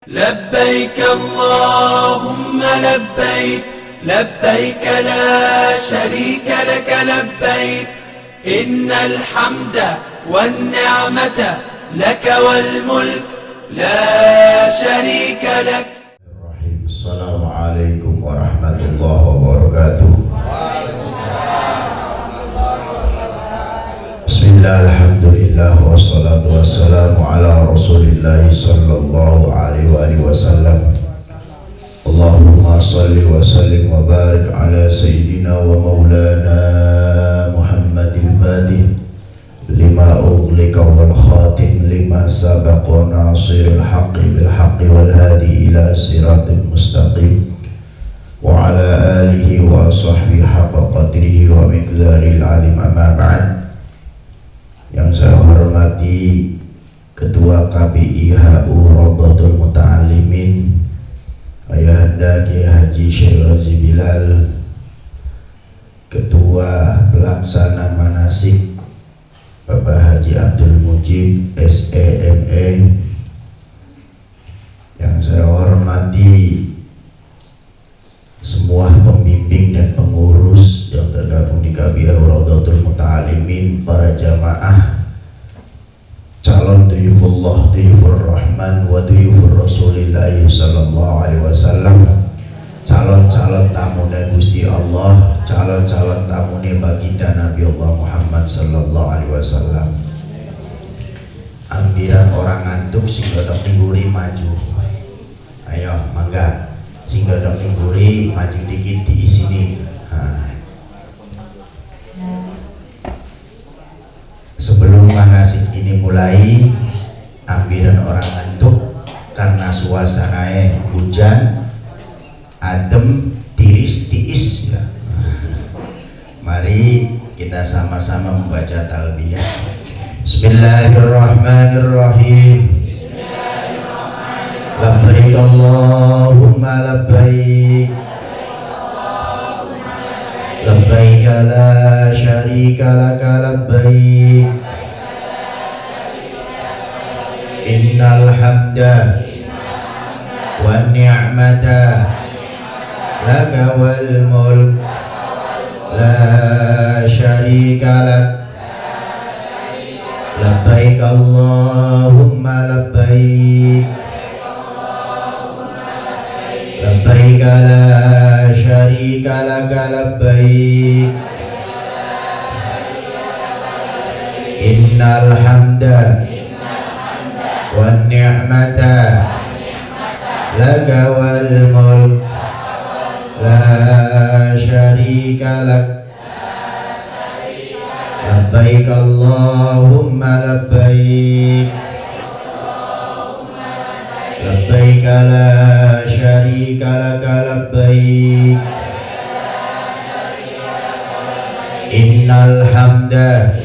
لبيك اللهم لبيك لبيك لا شريك لك لبيك إن الحمد والنعمة لك والملك لا شريك لك. Assalamualaikum warahmatullahi wabarakatuh. Bismillah, alhamdulillah, wassalatu wassalamu ala rasulillah sallallahu alaihi wasallam. Allahumma salli wa sallim wa barik ala sayyidina wa maulana Muhammadil Fatih lima ughliqa wal khatim lima sabaqa nasiril haqqi bil haqqi wal hadi ila siratil mustaqim wa ala alihi wa sahbihi haqqa qadrihi wa miqdaril alim. Amma ba'd. Yang saya hormati Ketua KPI HU Rawdatul Muta'allimin Ayahanda Kiai Haji Syekh Razi Bilal, Ketua Pelaksana Manasik Bapak Haji Abdul Mujib SEME, yang saya hormati semua pembimbing dan pengurus yang tergabung di KPI Rawdatul Muta'allimin, para jamaah, calon duyufullah, duyufur rahman wa duyufur rasulillah sallallahu alaihi wasallam, calon-calon tamunya Gusti Allah, calon-calon tamunya baginda Nabi Allah Muhammad sallallahu alaihi wasallam. Ambiran orang ngantuk sing godhong ningguri maju. Ayo mangga sing godhong ningguri maju dikit di sini. Sebelum manasik ini mulai, ambiran orang ngantuk karena suasananya hujan, adem, tiris-tiis ya. Mari kita sama-sama membaca talbiyah. Bismillahirrahmanirrahim. Labbaik Allahumma labbaik labbaik la syarika laka labbaik innal hamda wan ni'mata laka wal mulk la syarika lak labbaik Allahumma labbaik labbaik la syarika laka labbaik innal hamda wan ni'mata laka wal mulk la syarika lak labbaik Allahumma labbaik labbaik la syarika laka labbaik innal hamda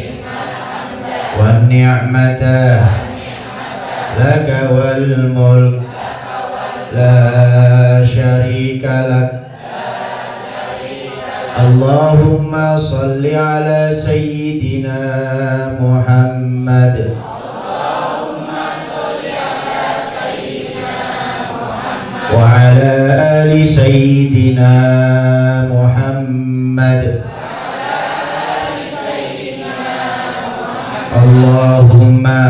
wan ni'mata laka wal mulk la syarika lak. Allahumma salli ala sayyidina Muhammad wa ala ali sayyidina Muhammad. Allahumma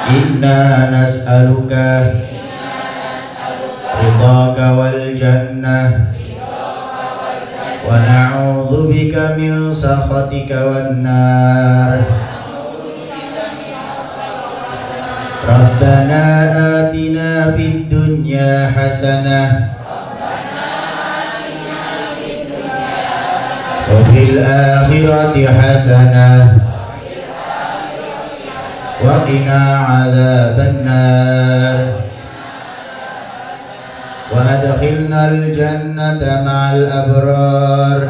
inna nas'aluka ridhaka wal jannah wa na'udzu bika min sakhatika wan nar. Rabbana atina fid dunya hasanah wa fil akhirati hasanah wa qina adzaban nar wa adkhilnal jannata ma'al abrar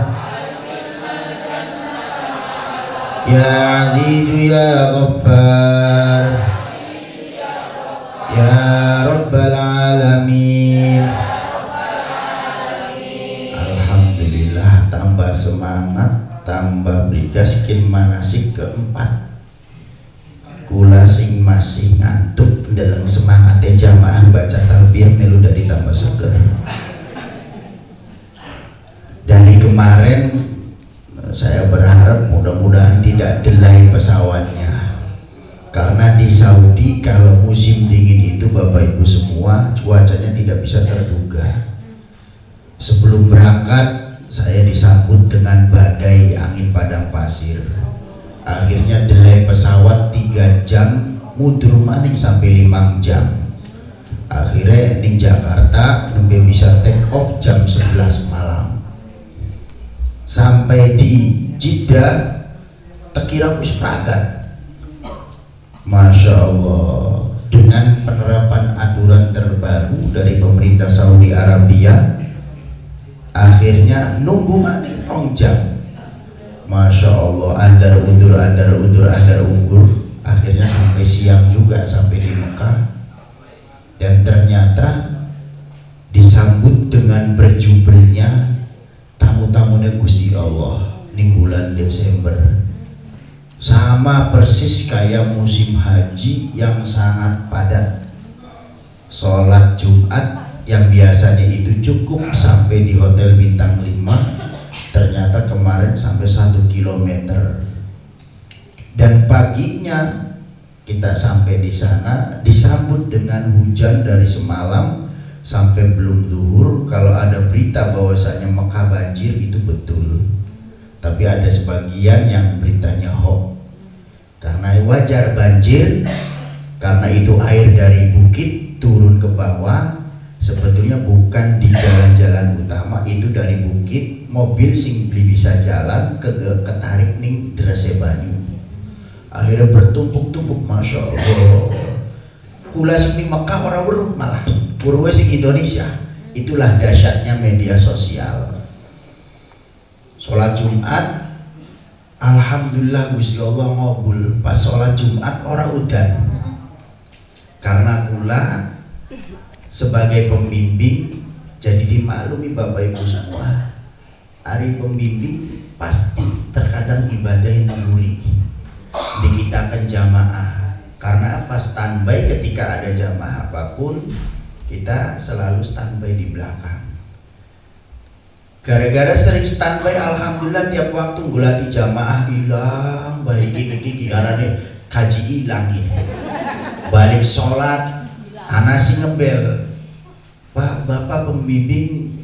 ya azizu ya ghaffar ya rabbal alamin. Alhamdulillah, tambah semangat, tambah bergaskin manasik keempat. Kula sing masih ngantuk dalam semangatnya jamaah delay pesawatnya. Karena di Saudi kalau musim dingin itu Bapak Ibu semua cuacanya tidak bisa terduga. Sebelum berangkat saya disambut dengan badai angin padang pasir. Akhirnya delay pesawat 3 jam, mundur maning sampai 5 jam. Akhirnya di Jakarta nembe bisa take off jam 11 malam. Sampai di Jeddah tekira wis pragat. Masya Allah, dengan penerapan aturan terbaru dari pemerintah Saudi Arabia, akhirnya nunggu maning 2 jam. Masya Allah, andar undur, akhirnya sampai siang juga sampai di Mekah. Dan ternyata disambut dengan berjubelnya tamu-tamunya Gusti Allah di bulan Desember, sama persis kayak musim haji yang sangat padat. Sholat Jumat yang biasanya itu cukup sampai di hotel bintang 5, ternyata kemarin sampai 1 kilometer. Dan paginya kita sampai di sana disambut dengan hujan dari semalam sampai belum zuhur. Kalau ada berita bahwasanya Mekah banjir itu betul, tapi ada sebagian yang beritanya hoax. Karena wajar banjir, karena itu air dari bukit turun ke bawah, sebetulnya bukan di jalan-jalan utama, itu dari bukit mobil sing bisa jalan ketarik ning Drese Banyu. Akhirnya bertumpuk-tumpuk. Masya Allah, kula sing Mekah orang weruh, malah weruh sing Indonesia. Itulah dahsyatnya media sosial. Sholat Jumat alhamdulillah Gusti Allah ngabul. Pas sholat Jumat orang udan. Karena kula sebagai pembimbing jadi dimaklumi Bapak Ibu semua, hari pembimbing pasti terkadang ibadah yang naluri dikitakan jamaah. Karena apa? Standby ketika ada jamaah apapun, kita selalu standby di belakang. Gara-gara sering standby, alhamdulillah tiap waktu gulati jamaah hilang, balik ini karena kaji hilang ini. Balik sholat, anasi ngebel, Pak, Bapak pembimbing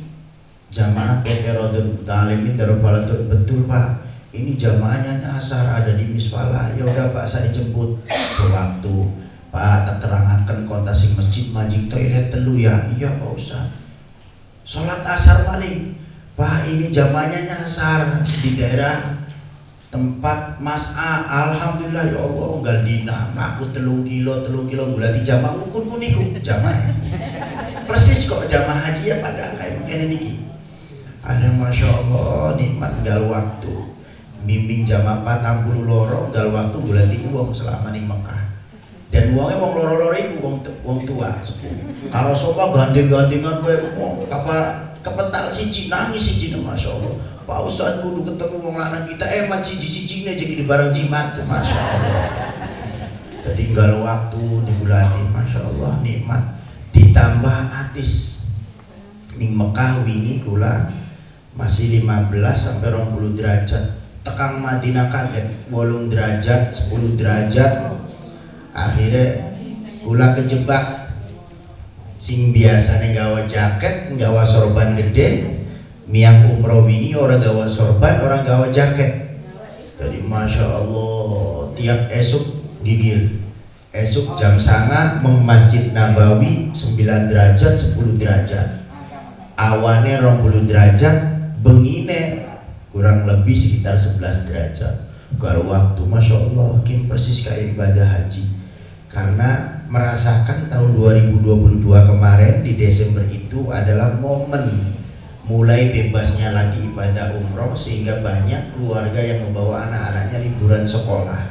jamaah Kekerodun Talimin Darubalatul, betul Pak, ini jamaahnya nyasar ada di Miswala. Ya udah Pak, saya jemput sewaktu. Pak, terangkan kontasi masjid majik toilet telu ya. Iya Pak Ustaz. Sholat asar paling Pak, ini jamaahnya nyasar di daerah tempat Mas A. Alhamdulillah ya Allah, unggal dina aku 3 kilo gula di jamaah ukur kuniku jamaah persis kok jamaah haji ya pada kayak mungkin ini. Ada Masya Allah nikmat gal waktu bimbing jamaah 40 loro gal waktu gula di uang selama di Mekah. Dan uangnya uang loro-loro itu uang tua sepuh. Kalau sopa ganti-gantingan gue uang kapal kepetal siji nangis siji, Masya Allah. Pak Ustadz kudu ketemu wong lanang kita emat siji-sijine jadi bareng jimat, Masya Allah. Jadi tinggal waktu dibulatin, Masya Allah nikmat. Ditambah atis ning Mekah wingi kula masih 15 sampai 20 derajat. Tekang Madinah kaget 8 derajat, 10 derajat. Akhirnya kula kejebak. Sing biasanya gawa jaket, gawa sorban gede, miang umroh ini orang gawa sorban, orang gawa jaket. Jadi Masya Allah, tiap esok gigil. Esok jam 9 meng Masjid Nabawi 9 derajat, 10 derajat. Awannya 20 derajat, bengine kurang lebih sekitar 11 derajat. Kalau waktu Masya Allah, kim persis kayak ibadah haji. Karena merasakan tahun 2022 kemarin di Desember itu adalah momen mulai bebasnya lagi ibadah umroh, sehingga banyak keluarga yang membawa anak-anaknya liburan sekolah.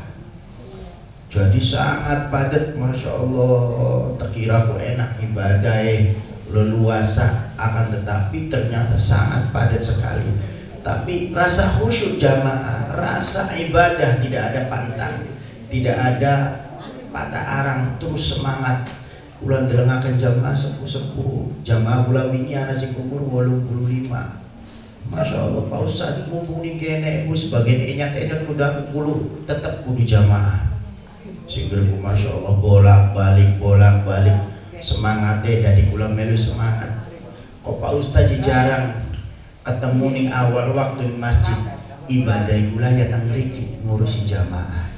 Jadi sangat padat, Masya Allah. Terkira kok enak ibadah leluasa, akan tetapi ternyata sangat padat sekali. Tapi rasa khusyuk jamaah, rasa ibadah tidak ada pantang, tidak ada patah arang, terus semangat. Ulang delengakan jamaah sepuh-sepuh, jamaah bulan ini anak sing umur 85. Masya Allah Pak Ustadz mumpuni kene bu sebagian enyat udah kudu tetap kudu jamaah. Sehingga Masya Allah bolak balik semangatnya dari kula melu semangat. Kok Pak Ustadz jarang ketemu nih awal waktu di masjid ibadah kula ya tang mriki ngurusi jamaah.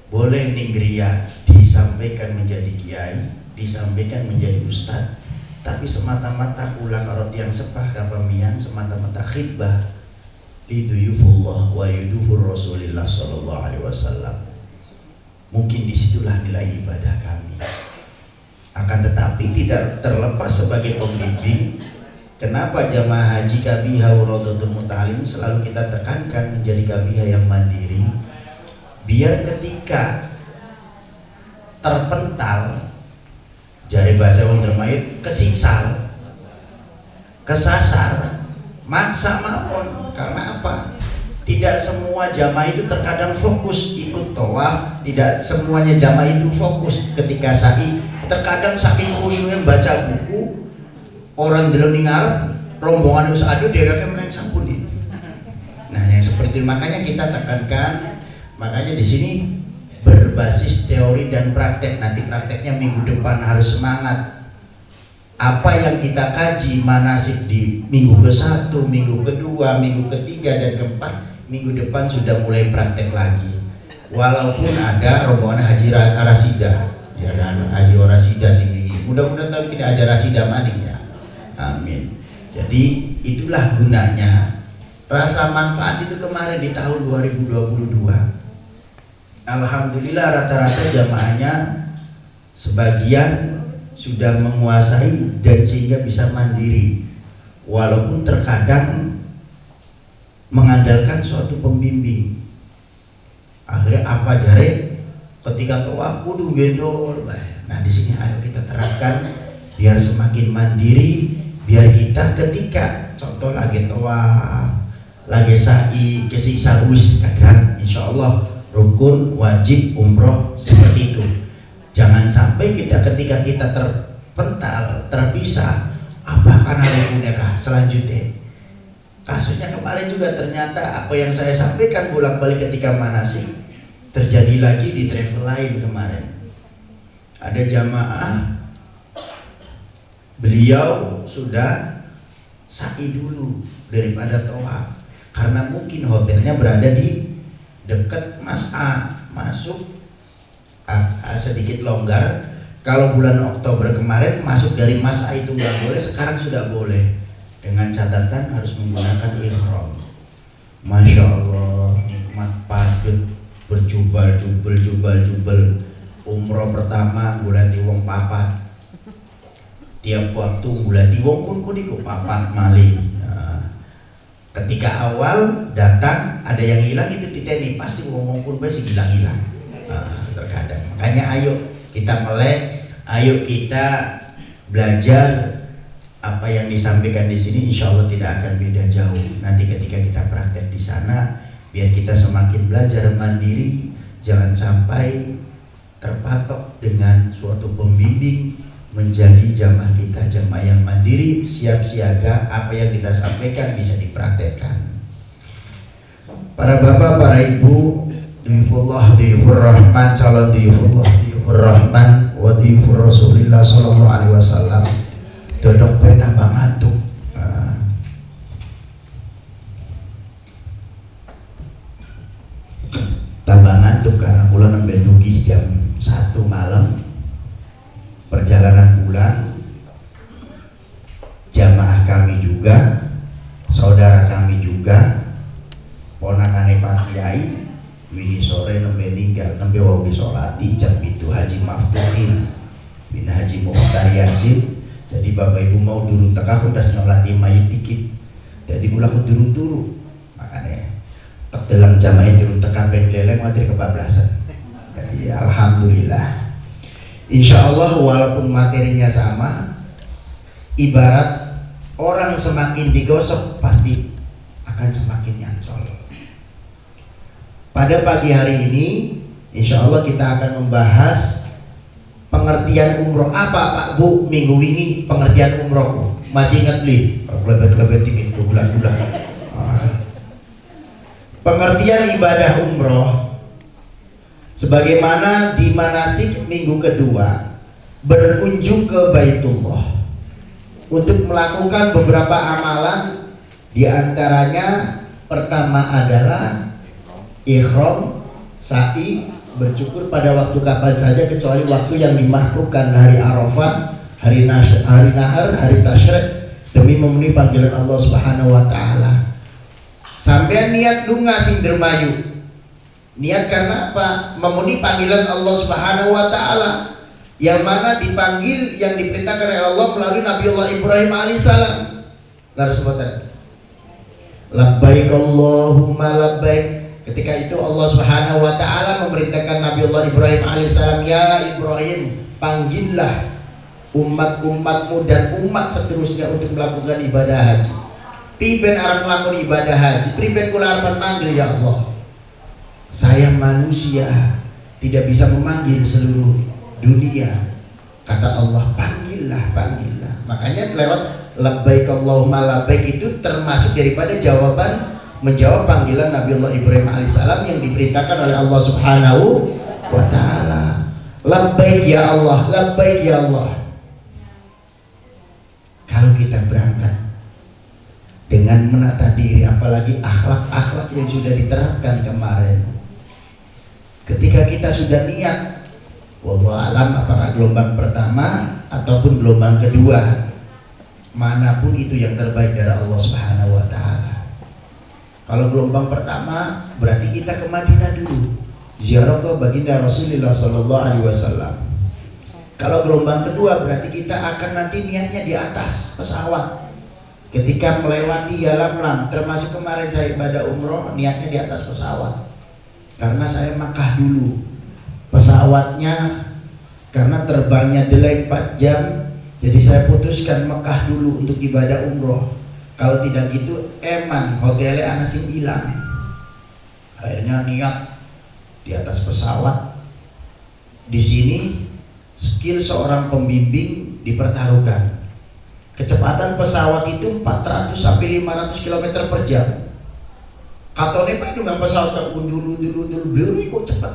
Boleh nih gria disampaikan menjadi kiai, disampaikan menjadi ustadz, tapi semata-mata kula karot yang sepah kapamian semata-mata khidbah liduyufullah wa yudufur Rasulillah sallallahu alaihi wasallam. Mungkin disitulah nilai ibadah kami. Akan tetapi tidak terlepas sebagai pembimbing, kenapa jamaah haji kabiha Rawdatul Muta'alim selalu kita tekankan menjadi kabiha yang mandiri, biar ketika terpental jari bahasa wong dermait kesingsal, kesasar, maksa mawon. Karena apa? Tidak semua jamaah itu terkadang fokus ikut tawaf, tidak semuanya jamaah itu fokus ketika sa'i. Terkadang saking khusyuknya baca buku, orang deleng ngarep rombongan us adu dia kakek menang sampun itu. Nah, yang seperti itu makanya kita tekankan, makanya di sini berbasis teori dan praktek. Nanti prakteknya minggu depan harus semangat. Apa yang kita kaji manasik di minggu ke-1, minggu kedua, minggu ketiga dan keempat, minggu depan sudah mulai praktek lagi. Walaupun ada rombongan haji rasidah, ya kan, haji rasidah sini. Mudah-mudahan tahun kita aja rasidah maning ya. Amin. Jadi itulah gunanya. Rasa manfaat itu kemarin di tahun 2022. Alhamdulillah rata-rata jamaahnya sebagian sudah menguasai dan sehingga bisa mandiri, walaupun terkadang mengandalkan suatu pembimbing. Akhirnya apa jare ketika tawaf kudu gendor. Nah di sini ayo kita terapkan biar semakin mandiri, biar kita ketika contoh lagi tawaf, lagi sa'i, kesiksa wis kadang insyaallah rukun wajib umroh seperti itu. Jangan sampai kita ketika kita terpental, terpisah, apa karena rukunnya kah selanjutnya. Kasusnya kemarin juga ternyata apa yang saya sampaikan bolak-balik ketika manasik terjadi lagi di travel lain kemarin. Ada jamaah beliau sudah sa'i dulu daripada tawaf karena mungkin hotelnya berada di dekat Mas'a, masuk sedikit longgar. Kalau bulan Oktober kemarin masuk dari Mas'a itu nggak boleh, sekarang sudah boleh dengan catatan harus menggunakan ihram. Masya Allah nikmat padet berjubel umroh pertama bulan wong papat tiap waktu bulan wong pun kudiku papat malih. Ketika awal datang ada yang hilang itu titeni pasti wong pun pasti hilang terkadang. Makanya ayo kita melek, ayo kita belajar apa yang disampaikan di sini. Insya Allah tidak akan beda jauh nanti ketika kita praktek di sana, biar kita semakin belajar mandiri, jangan sampai terpatok dengan suatu pembimbing. Menjadi jamaah kita jamaah yang mandiri, siap siaga, apa yang kita sampaikan bisa dipraktekkan. Para bapak, para ibu, duyufullah, duyufur rahman, calon duyufullah, duyufur rahman, wa duyufur Rasulillah sallallahu alaihi wasallam. Dodok pe tambah ngantuk. Tambah ngantuk karena kula nembe nugi jam 1 malam. Perjalanan pulang, jamaah kami juga, saudara kami juga, ponakane Pak Kiai, wingi sore nembe ninggal, nembe wau disolati jam itu Haji Maftuhin bin Haji Mukhtar Yasin. Jadi bapak ibu mau durung teka aku tas nyolati mayit dikit, jadi ulah aku turu makanya tak dalam jamaah durung teka ben leleng matir kebablasan. Jadi alhamdulillah. Insya Allah walaupun materinya sama, ibarat orang semakin digosok pasti akan semakin nyantol. Pada pagi hari ini insya Allah kita akan membahas pengertian umroh. Apa Pak Bu minggu ini pengertian umroh? Masih ingat beli? Klebet-klebet dikit bulan-bulan. Pengertian ibadah umroh sebagaimana di manasik minggu kedua berkunjung ke Baitullah untuk melakukan beberapa amalan, di antaranya pertama adalah ihram, sa'i, bercukur pada waktu kapan saja kecuali waktu yang dimakruhkan, hari Arafah, hari nahar, hari tasyrik, demi memenuhi panggilan Allah Subhanahu wa taala. Sampai niat lunga sing dermayu. Niat karena apa? Memenuhi panggilan Allah Subhanahu wa taala. Yang mana dipanggil, yang diperintahkan oleh Allah melalui Nabiullah Ibrahim alaihissalam. Lalu sebutan labbaik Allahumma labbaik. Ketika itu Allah Subhanahu wa taala memerintahkan Nabiullah Ibrahim alaihissalam, ya Ibrahim, panggillah umat-umatmu dan umat seterusnya untuk melakukan ibadah haji. Priben arep melakukan ibadah haji, priben kula arep manggil ya Allah. Saya manusia tidak bisa memanggil seluruh dunia. Kata Allah, panggillah, panggillah. Makanya lewat labbaik Allahumma labbaik itu termasuk daripada jawaban menjawab panggilan Nabiullah Ibrahim alaihissalam yang diperintahkan oleh Allah Subhanahu wa taala. Labbaik ya Allah, labbaik ya Allah. Kalau kita berangkat dengan menata diri, apalagi akhlak-akhlak yang sudah diterapkan kemarin, ketika kita sudah niat, wallahu alam apakah gelombang pertama ataupun gelombang kedua, manapun itu yang terbaik dari Allah Subhanahu wa taala. Kalau gelombang pertama berarti kita ke Madinah dulu, ziarah ke baginda Rasulullah sallallahu alaihi wasallam. Kalau gelombang kedua berarti kita akan nanti niatnya di atas pesawat. Ketika melewati Yalamlam, termasuk kemarin saya ibadah umroh, niatnya di atas pesawat. Karena saya Makkah dulu. Pesawatnya karena terbangnya delay 4 jam, jadi saya putuskan Mekah dulu untuk ibadah umroh. Kalau tidak gitu eman hotelnya anak sing hilang. Akhirnya niat di atas pesawat. Di sini skill seorang pembimbing dipertaruhkan. Kecepatan pesawat itu 400 sampai 500 km per jam. Katone Pak itu nggak pesawat undur beliau kok cepat.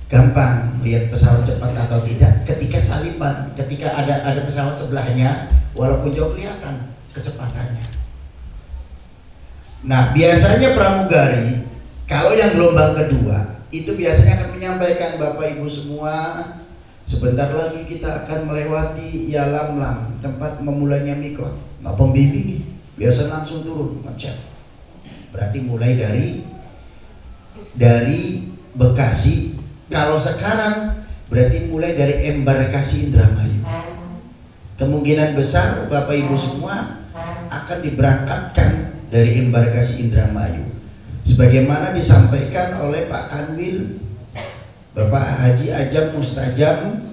Gampang lihat pesawat cepat atau tidak ketika salipan, ketika ada pesawat sebelahnya, walaupun jauh kelihatan kecepatannya. Nah, biasanya pramugari kalau yang gelombang kedua itu biasanya akan menyampaikan, Bapak Ibu semua, sebentar lagi kita akan melewati Yalamlam, tempat memulainya mikot. Nah, pembimbing biasa langsung turun ngecek. Berarti mulai dari Bekasi. Kalau sekarang berarti mulai dari embarkasi Indramayu. Kemungkinan besar Bapak Ibu semua akan diberangkatkan dari embarkasi Indramayu. Sebagaimana disampaikan oleh Pak Kanwil, Bapak Haji Ajam Mustajam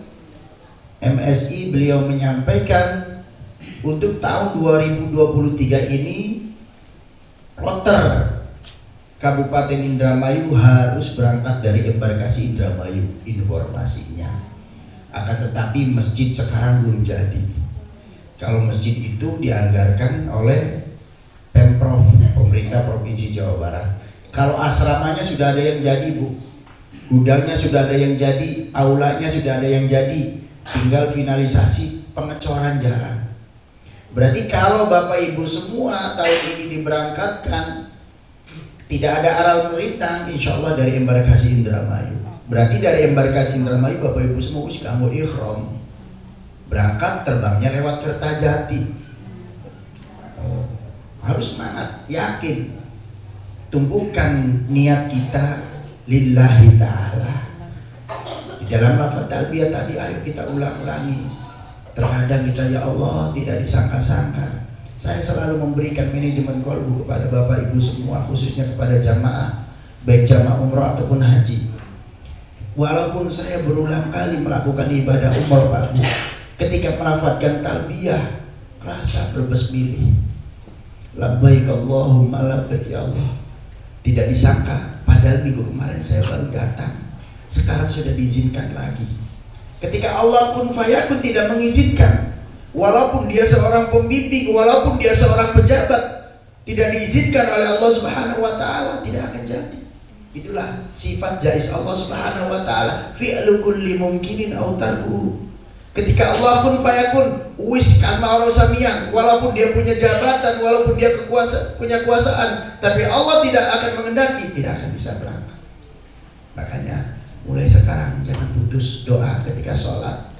MSI, beliau menyampaikan untuk tahun 2023 ini kloter Kabupaten Indramayu harus berangkat dari embarkasi Indramayu, informasinya. Akan tetapi masjid sekarang belum jadi. Kalau masjid itu dianggarkan oleh Pemprov, pemerintah Provinsi Jawa Barat. Kalau asramanya sudah ada yang jadi, Bu. Gudangnya sudah ada yang jadi, aulanya sudah ada yang jadi, tinggal finalisasi pengecoran jalan. Berarti kalau Bapak Ibu semua tahun ini diberangkatkan, tidak ada aral merintang, insya Allah dari embarkasi Indramayu. Berarti dari embarkasi Indramayu Bapak Ibu semua harus kamu ikhram, berangkat terbangnya lewat Kertajati. Harus semangat, yakin, tumbuhkan niat kita lillahi ta'ala. Di dalam lafaz talbiyah tadi ayo kita ulang-ulangi. Terkadang kita ya Allah tidak disangka-sangka. Saya selalu memberikan manajemen qalbu kepada Bapak Ibu semua, khususnya kepada jamaah, baik jamaah umroh ataupun haji. Walaupun saya berulang kali melakukan ibadah umroh Pak Bu, ketika melafazkan talbiyah rasa berbesmilih, labbaik Allahumma labbaik ya Allah. Tidak disangka, padahal minggu kemarin saya baru datang, sekarang sudah diizinkan lagi. Ketika Allah kun fayakun tidak mengizinkan, walaupun dia seorang pembimbing, walaupun dia seorang pejabat, tidak diizinkan oleh Allah Subhanahu wa taala, tidak akan jadi. Itulah sifat jaiz Allah Subhanahu wa taala, fi'lu kulli mumkinin aw tarkuhu. Ketika Allah kun fayakun, wis kan ma'ruf samian, walaupun dia punya jabatan, walaupun dia punya kekuasaan, tapi Allah tidak akan mengendaki, tidak akan bisa berangkat. Makanya mulai sekarang jangan putus doa ketika sholat.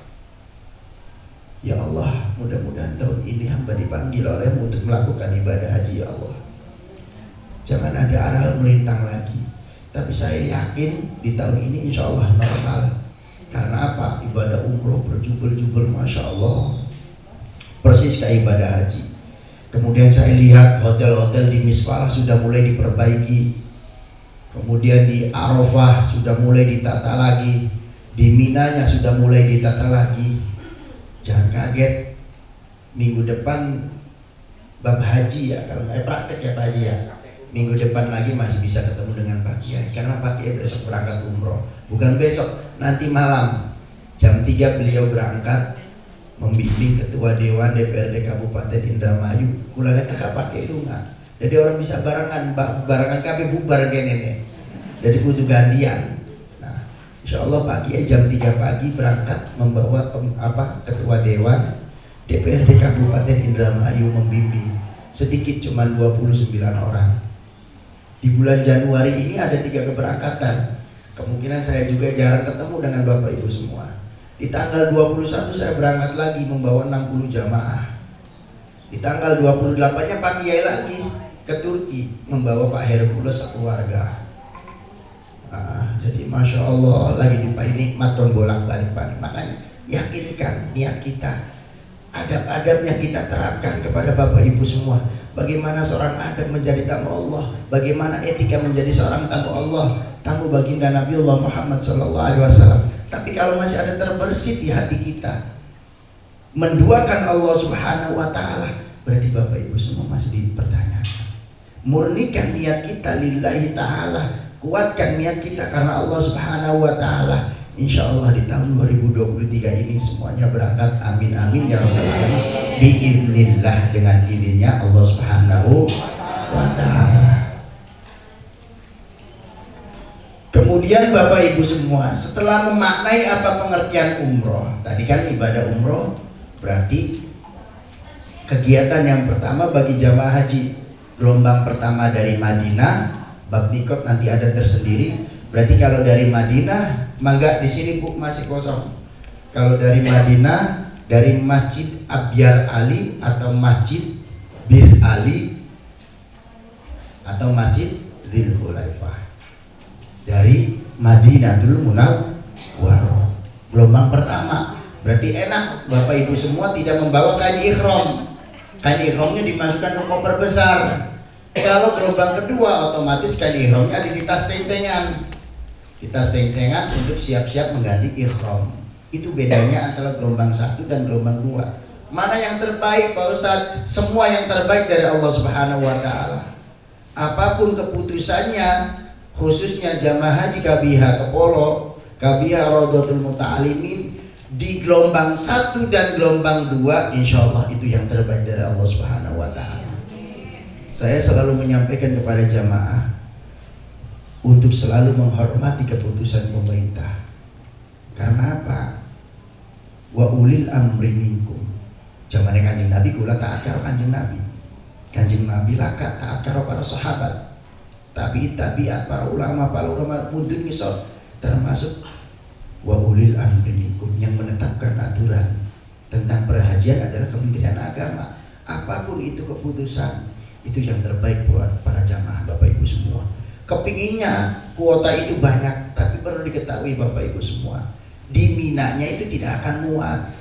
Ya Allah, mudah-mudahan tahun ini hamba dipanggil oleh-Mu untuk melakukan ibadah haji, ya Allah. Jangan ada aral melintang lagi. Tapi saya yakin di tahun ini insya Allah normal. Karena apa? Ibadah umroh berjubel-jubel, Masya Allah, persis kayak ibadah haji. Kemudian saya lihat hotel-hotel di Misfalah sudah mulai diperbaiki. Kemudian di Arafah sudah mulai ditata lagi. Di Minanya sudah mulai ditata lagi. Jangan kaget, minggu depan bab haji ya, kalau nggak praktek ya Pak Haji ya. Minggu depan lagi masih bisa ketemu dengan Pak Kiai, karena Pak Kiai besok berangkat umroh. Bukan besok, nanti malam jam 3 beliau berangkat membimbing ketua dewan DPRD Kabupaten Indramayu. Kulanya kakak pakai lunga. Jadi orang bisa barangan kami bubar nenek. Jadi butuh gantian. Nah, insya Allah Pak Kiai jam 3 pagi berangkat membawa ketua dewan DPRD Kabupaten Indramayu membimbing. Sedikit cuma 29 orang. Di bulan Januari ini ada 3 keberangkatan. Kemungkinan saya juga jarang ketemu dengan Bapak Ibu semua. Di tanggal 21 saya berangkat lagi membawa 60 jamaah. Di tanggal 28-nya Pak Kiai lagi ke Turki membawa Pak Hercules sekeluarga. Jadi Masya Allah lagi di Pak ini maton bolak-balik Pak. Makanya yakinkan niat kita, adab-adabnya kita terapkan kepada Bapak Ibu semua. Bagaimana seorang adab menjadi tamu Allah, bagaimana etika menjadi seorang tamu Allah, tamu baginda Nabiullah Muhammad SAW. Tapi kalau masih ada terbersit di hati kita menduakan Allah Subhanahu wa taala, berarti Bapak Ibu semua masih dipertanyakan. Murnikan niat kita lillahi taala, kuatkan niat kita karena Allah Subhanahu wa taala. Insya Allah di tahun 2023 ini semuanya berangkat, amin amin ya rabbal alamin, biiznillah, dengan izinnya Allah Subhanahu wa taala. Kemudian Bapak Ibu semua, setelah memaknai apa pengertian umroh, tadi kan ibadah umroh berarti kegiatan yang pertama bagi jamaah haji, gelombang pertama dari Madinah, bab mikot nanti ada tersendiri. Berarti kalau dari Madinah, mangga di sini Bu masih kosong. Kalau dari Madinah, dari Masjid Abyar Ali atau Masjid Bir Ali atau Masjid Dzul Khulaifah. Dari Madinah dulu Munawwarah. Gelombang pertama. Berarti enak Bapak Ibu semua tidak membawa kain ihram. Kain ihramnya dimasukkan ke koper besar. Kalau gelombang kedua otomatis kain ihramnya ada di tas tentengan. Kita tentengan untuk siap-siap mengganti ihram. Itu bedanya antara gelombang 1 dan gelombang 2. Mana yang terbaik Pak Ustadz? Semua yang terbaik dari Allah Subhanahu wa taala. Apapun keputusannya, khususnya jamaah haji KBH Kepolo, KBH Rodotul Muta'alimin, di gelombang 1 dan gelombang 2, insya Allah itu yang terbaik dari Allah Subhanahu wa taala. Saya selalu menyampaikan kepada jamaah untuk selalu menghormati keputusan pemerintah. Karena apa? Wa ulil amri minkum. Zamannya Kanjeng Nabi kula taat karo Kanjeng Nabi. Kanjeng Nabi laka taat karo para sahabat. Tabiat para ulama mudun misal, termasuk wa ulil amri minkum, yang menetapkan aturan tentang perhajian adalah Kementerian Agama. Apapun itu keputusan, itu yang terbaik buat para jamaah Bapak Ibu semua. Kepinginnya kuota itu banyak, tapi perlu diketahui Bapak Ibu semua, di Minanya itu tidak akan muat,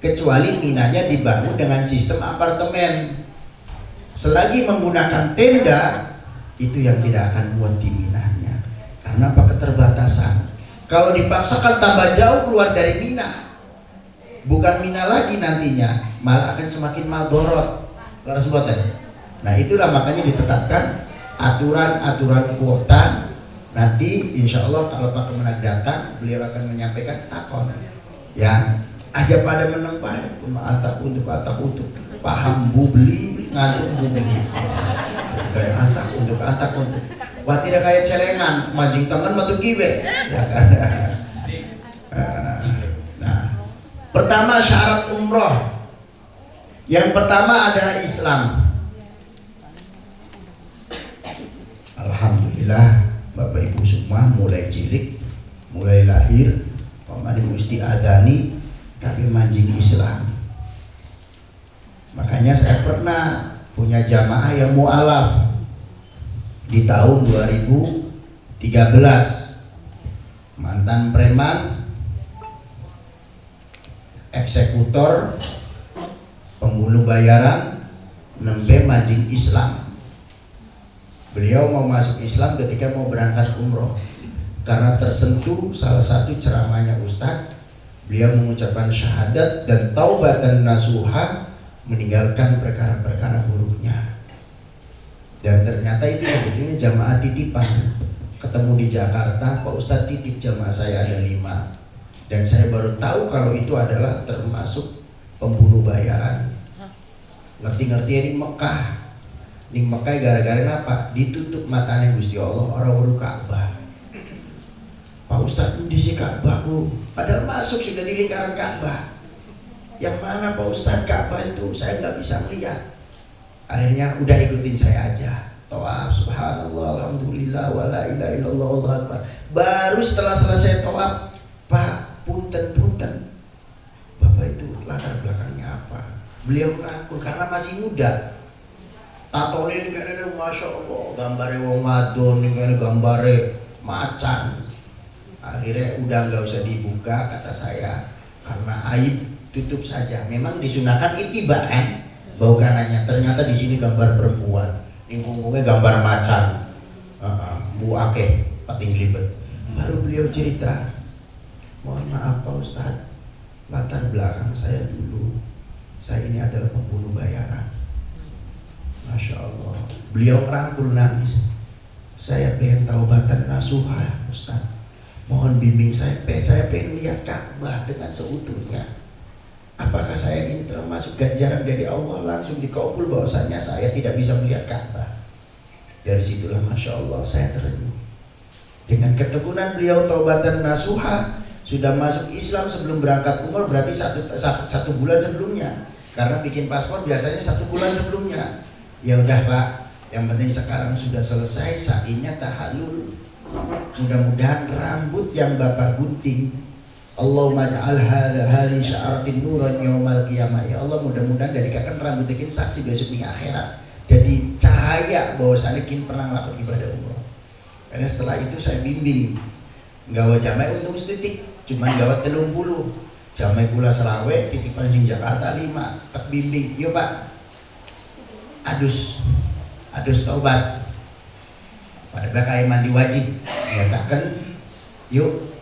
kecuali Minanya dibangun dengan sistem apartemen. Selagi menggunakan tenda, itu yang tidak akan muat di Minanya. Karena apa? Keterbatasan. Kalau dipaksakan tambah jauh keluar dari Mina, bukan Mina lagi nantinya, malah akan semakin madorot. Nah itulah makanya ditetapkan aturan-aturan kuota. Nanti insya Allah kalau Pak Kemenag datang, beliau akan menyampaikan takon ya, aja pada menang Pak, antak untuk paham bubli ngantuk bubli kayak antak untuk wah tidak kayak celengan mancing tangan matu kiwe ya kan. Nah, pertama syarat umroh yang pertama adalah Islam. Alhamdulillah Bapak Ibu semua mulai cilik, mulai lahir pamane mesti adani kami mancing Islam. Makanya saya pernah punya jamaah yang mu'alaf di tahun 2013, mantan preman, eksekutor, pembunuh bayaran, nembe mancing Islam. Beliau mau masuk Islam ketika mau berangkat umroh. Karena tersentuh salah satu ceramahnya Ustadz, beliau mengucapkan syahadat dan taubatan nasuha, meninggalkan perkara-perkara buruknya. Dan ternyata itu sebetulnya jamaah titipan. Ketemu di Jakarta, Pak Ustadz titip jamaah saya ada 5. Dan saya baru tahu kalau itu adalah termasuk pembunuh bayaran. Ngerti-ngerti di Mekah. Di Mekah gara-gara apa? Ditutup matanya Gusti Allah orang urus Ka'bah. Pak Ustadz di si Ka'bah bu, padahal masuk sudah di lingkaran Ka'bah. Yang mana Pak Ustadz Ka'bah itu? Saya nggak bisa melihat. Akhirnya udah ikutin saya aja. Tawaf, subhanallah, alhamdulillah, wala ilaha illallah, Allahu akbar. Baru setelah selesai tawaf, Pak, punten. Bapak itu latar belakangnya apa? Beliau ngaku karena masih muda. Tato ini kayaknya masya Allah, gambare wong wadon ini kayaknya gambare macan. Akhirnya udah nggak usah dibuka kata saya karena aib, tutup saja. Memang disunahkan itibaan bau kanannya. Ternyata di sini gambar perempuan, ini punggungnya gambar macan, bu akeh pating libet. Baru beliau cerita, mohon maaf Pak Ustadz, latar belakang saya dulu, saya ini adalah pembunuh bayaran. Masya Allah, beliau merangkul nangis. Saya pengen taubatan nasuha Ustadz, mohon bimbing saya pengen lihat Ka'bah dengan seutuhnya. Apakah saya ini termasuk ganjaran dari Allah langsung dikabul bahwasanya saya tidak bisa melihat Ka'bah. Dari situlah Masya Allah saya terenyuh. Dengan ketekunan beliau taubatan nasuha, sudah masuk Islam sebelum berangkat umroh, berarti satu bulan sebelumnya. Karena bikin paspor biasanya 1 bulan sebelumnya. Ya udah Pak, yang penting sekarang sudah selesai, sa'inya tahallul. Mudah-mudahan rambut yang Bapak gunting, Allahumma ja'al hadhi sya'aratin nuran yawmal qiyamah. Ya Allah, mudah-mudahan dari kakak rambut bikin saksi besok di akhirat. Jadi cahaya bahwasannya kin pernah melakukan ibadah umroh. Karena setelah itu saya bimbing. Gawa jamai untung setitik, cuma gawa 30. Jamai pula Selawe, titik pancing Jakarta 5. Tak bimbing, yuk Pak. Adus taubat. Pada bakal mandi wajib, nyatakan yuk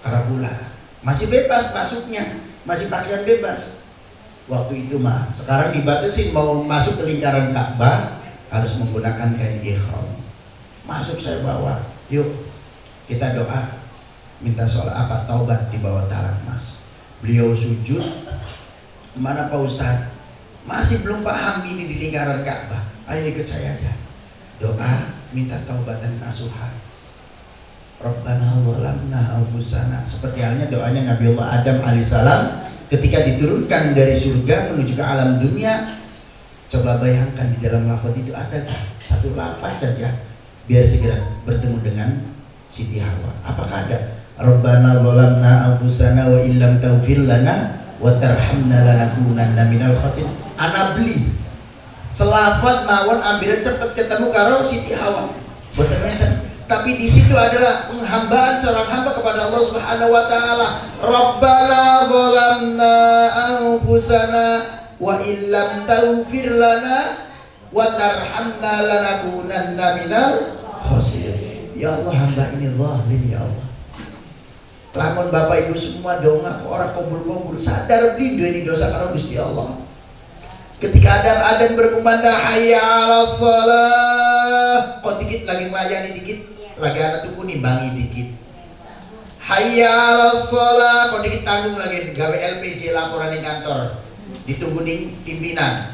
karabula. Masih bebas masuknya, masih pakaian bebas. Waktu itu mah, sekarang dibatasin mau masuk ke lingkaran Ka'bah harus menggunakan kain ihram. Masuk saya bawa, yuk kita doa, minta soal apa taubat di bawah tarak mas. Beliau sujud, mana Pak Ustadz? Masih belum paham ini di lingkaran Ka'bah. Ayo ikut saya aja. Doa minta taubatan nasuha. Rabbana zalamna anfusana. Seperti halnya doanya Nabi Allah Adam alaihissalam ketika diturunkan dari surga menuju ke alam dunia. Coba bayangkan di dalam lafaz itu ada satu lafaz saja biar segera bertemu dengan Siti Hawa. Apakah ada? Rabbana zalamna anfusana wa illam taghfir lana wa tarhamna lanakunanna minal khasirin. Ana beli selafat mawon ambil cepet ketemu karo Siti Hawa. Tapi di situ adalah penghambaan seorang hamba kepada Allah Subhanahu wa taala. Rabbana zalamna anfusana wa illam taghfir lana wa tarhamna lanakunanna minal khasirin. Ya Allah, hamba ini zalim ya Allah. Lamun Bapak Ibu semua dongak orang kubur-kubur sadar blindu ini dosa karo Gusti Allah. Ketika adzan berkumandang hayya 'alas shalah, kok dikit lagi melayani dikit, lagi anak tunggu nimbangi dikit. hayya 'alas shalah, kok dikit tanggung lagi gawe LPG laporan di kantor. Ditunggu ning pimpinan.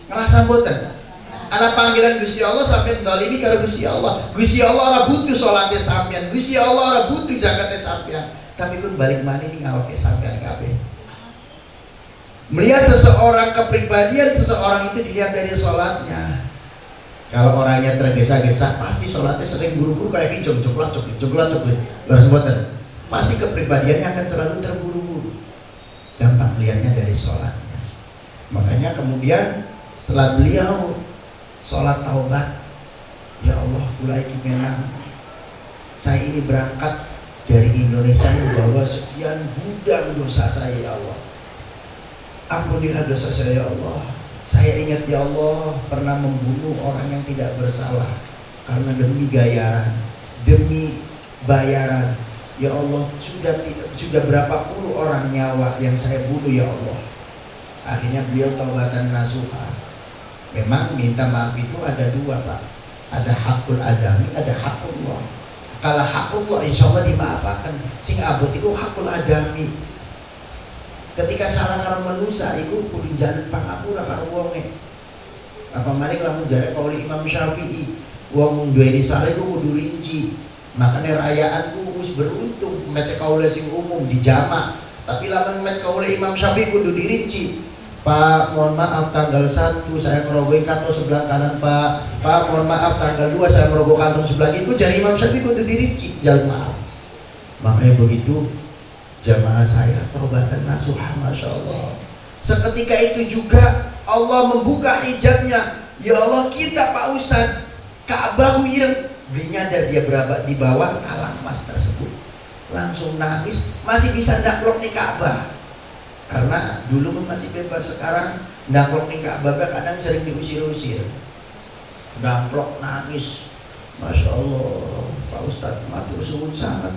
Ngerasa mboten? Ana panggilan Gusti Allah sampeyan ndolimi karo Gusti Allah. Gusti Allah ora butuh salate sampeyan, Gusti Allah ora butuh zakate sampeyan. Tapi pun balik maneh ning awake sampeyan kabeh. Melihat seseorang, kepribadian seseorang itu dilihat dari sholatnya. Kalau orangnya tergesa-gesa, pasti sholatnya sering buru-buru kayak ini, coklat. Luar sebutan. Pasti kepribadiannya akan selalu terburu-buru. Gampang lihatnya dari sholatnya. Makanya kemudian setelah beliau sholat taubat, ya Allah, kulai kimenang. Saya ini berangkat dari Indonesia membawa sekian gudang dosa saya, ya Allah. Ampunilah dosa saya, ya Allah. Saya ingat, ya Allah, pernah membunuh orang yang tidak bersalah karena demi gayaran, demi bayaran. Ya Allah, sudah berapa puluh orang nyawa yang saya bunuh, ya Allah. Akhirnya beliau taubatan nasuha. Memang minta maaf itu ada dua, Pak. Ada hakul adami, ada hakullah. Kalau hakullah insya Allah dimaafkan. Sing abot itu hakul adami. Ketika salah karo manusia itu kudu jalan pangapura karo wonge. Apa maring lamun jare kauli Imam Syafi'i, wong duweni salah iku kudu rinci. Makanya rayaanku wis beruntung mete kaula sing umum dijamak. Tapi lamun met kaula Imam Syafi'i kudu dirinci. Pak, mohon maaf tanggal 1 saya merogoh kantong sebelah kanan, Pak. Pak, mohon maaf tanggal 2 saya merogoh kantong sebelah kiri. Ku jare Imam Syafi'i kudu dirinci, jalan maaf. Makanya begitu jamaah saya taubatan nasuha, masya Allah. Seketika itu juga Allah membuka hijabnya. Ya Allah, kita Pak Ustadz Ka'bah ireng, belinya dari dia berapa di bawah alang emas tersebut, langsung nangis. Masih bisa ndaklok di Ka'bah karena dulu masih bebas. Sekarang ndaklok di Ka'bah kadang sering diusir-usir. Ndaklok nangis, masya Allah. Pak Ustadz matur suwun sangat.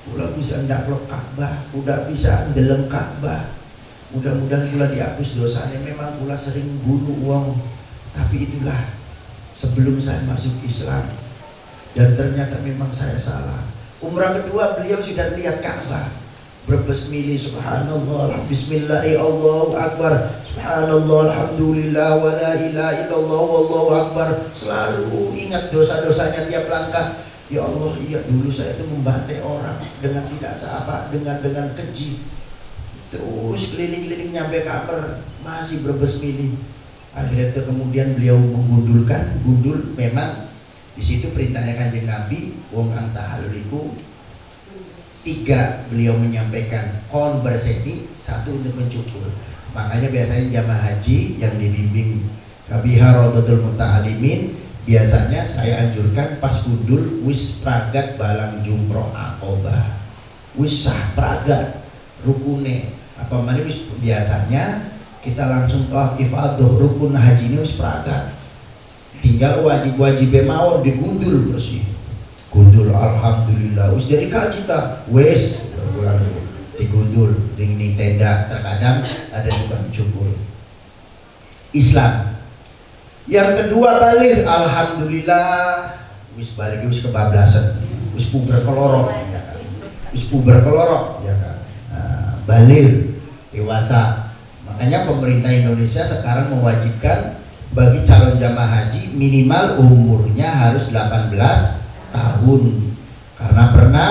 Udah bisa ndaklok Ka'bah, udah bisa ndeleng Ka'bah. Mudah-mudahan pula dihapus dosanya. Memang pula sering bunuh uang, tapi itulah sebelum saya masuk Islam. Dan ternyata memang saya salah. Umrah kedua beliau sudah lihat Ka'bah. Berbesmili subhanallah, bismillahi Allahu akbar, subhanallah, alhamdulillah, wa la ilaha illallah, wallahu akbar. Selalu ingat dosa-dosanya tiap langkah. Ya Allah, iya dulu saya itu membantai orang dengan tidak seapa, dengan keji. Terus keliling-keliling nyampe Ka'bah masih berbesmili. Akhirnya itu kemudian beliau gundul. Memang di situ perintahnya Kanjeng Nabi, wong anta haluliku. 3 beliau menyampaikan kon berseni, 1 untuk mencukur. Makanya biasanya jamaah haji yang dibimbing Kabiha Rodotul Muta'alimin, biasanya saya anjurkan pas gundul wis pragat balang jumroh akobah, wis sah pragat rukune. Apa mana wis biasanya kita langsung tawaf ifadah, rukun haji ini wis pragat, tinggal wajib mawon digundul bersih. Gundul alhamdulillah wis dari kaji ta wis digundul ding tenda. Terkadang ada juga cukur. Islam yang kedua balik, alhamdulillah wis balik wis kebablasan, wis puber kelorok ya kan. Nah, balik dewasa. Makanya pemerintah Indonesia sekarang mewajibkan bagi calon jamaah haji minimal umurnya harus 18 tahun. Karena pernah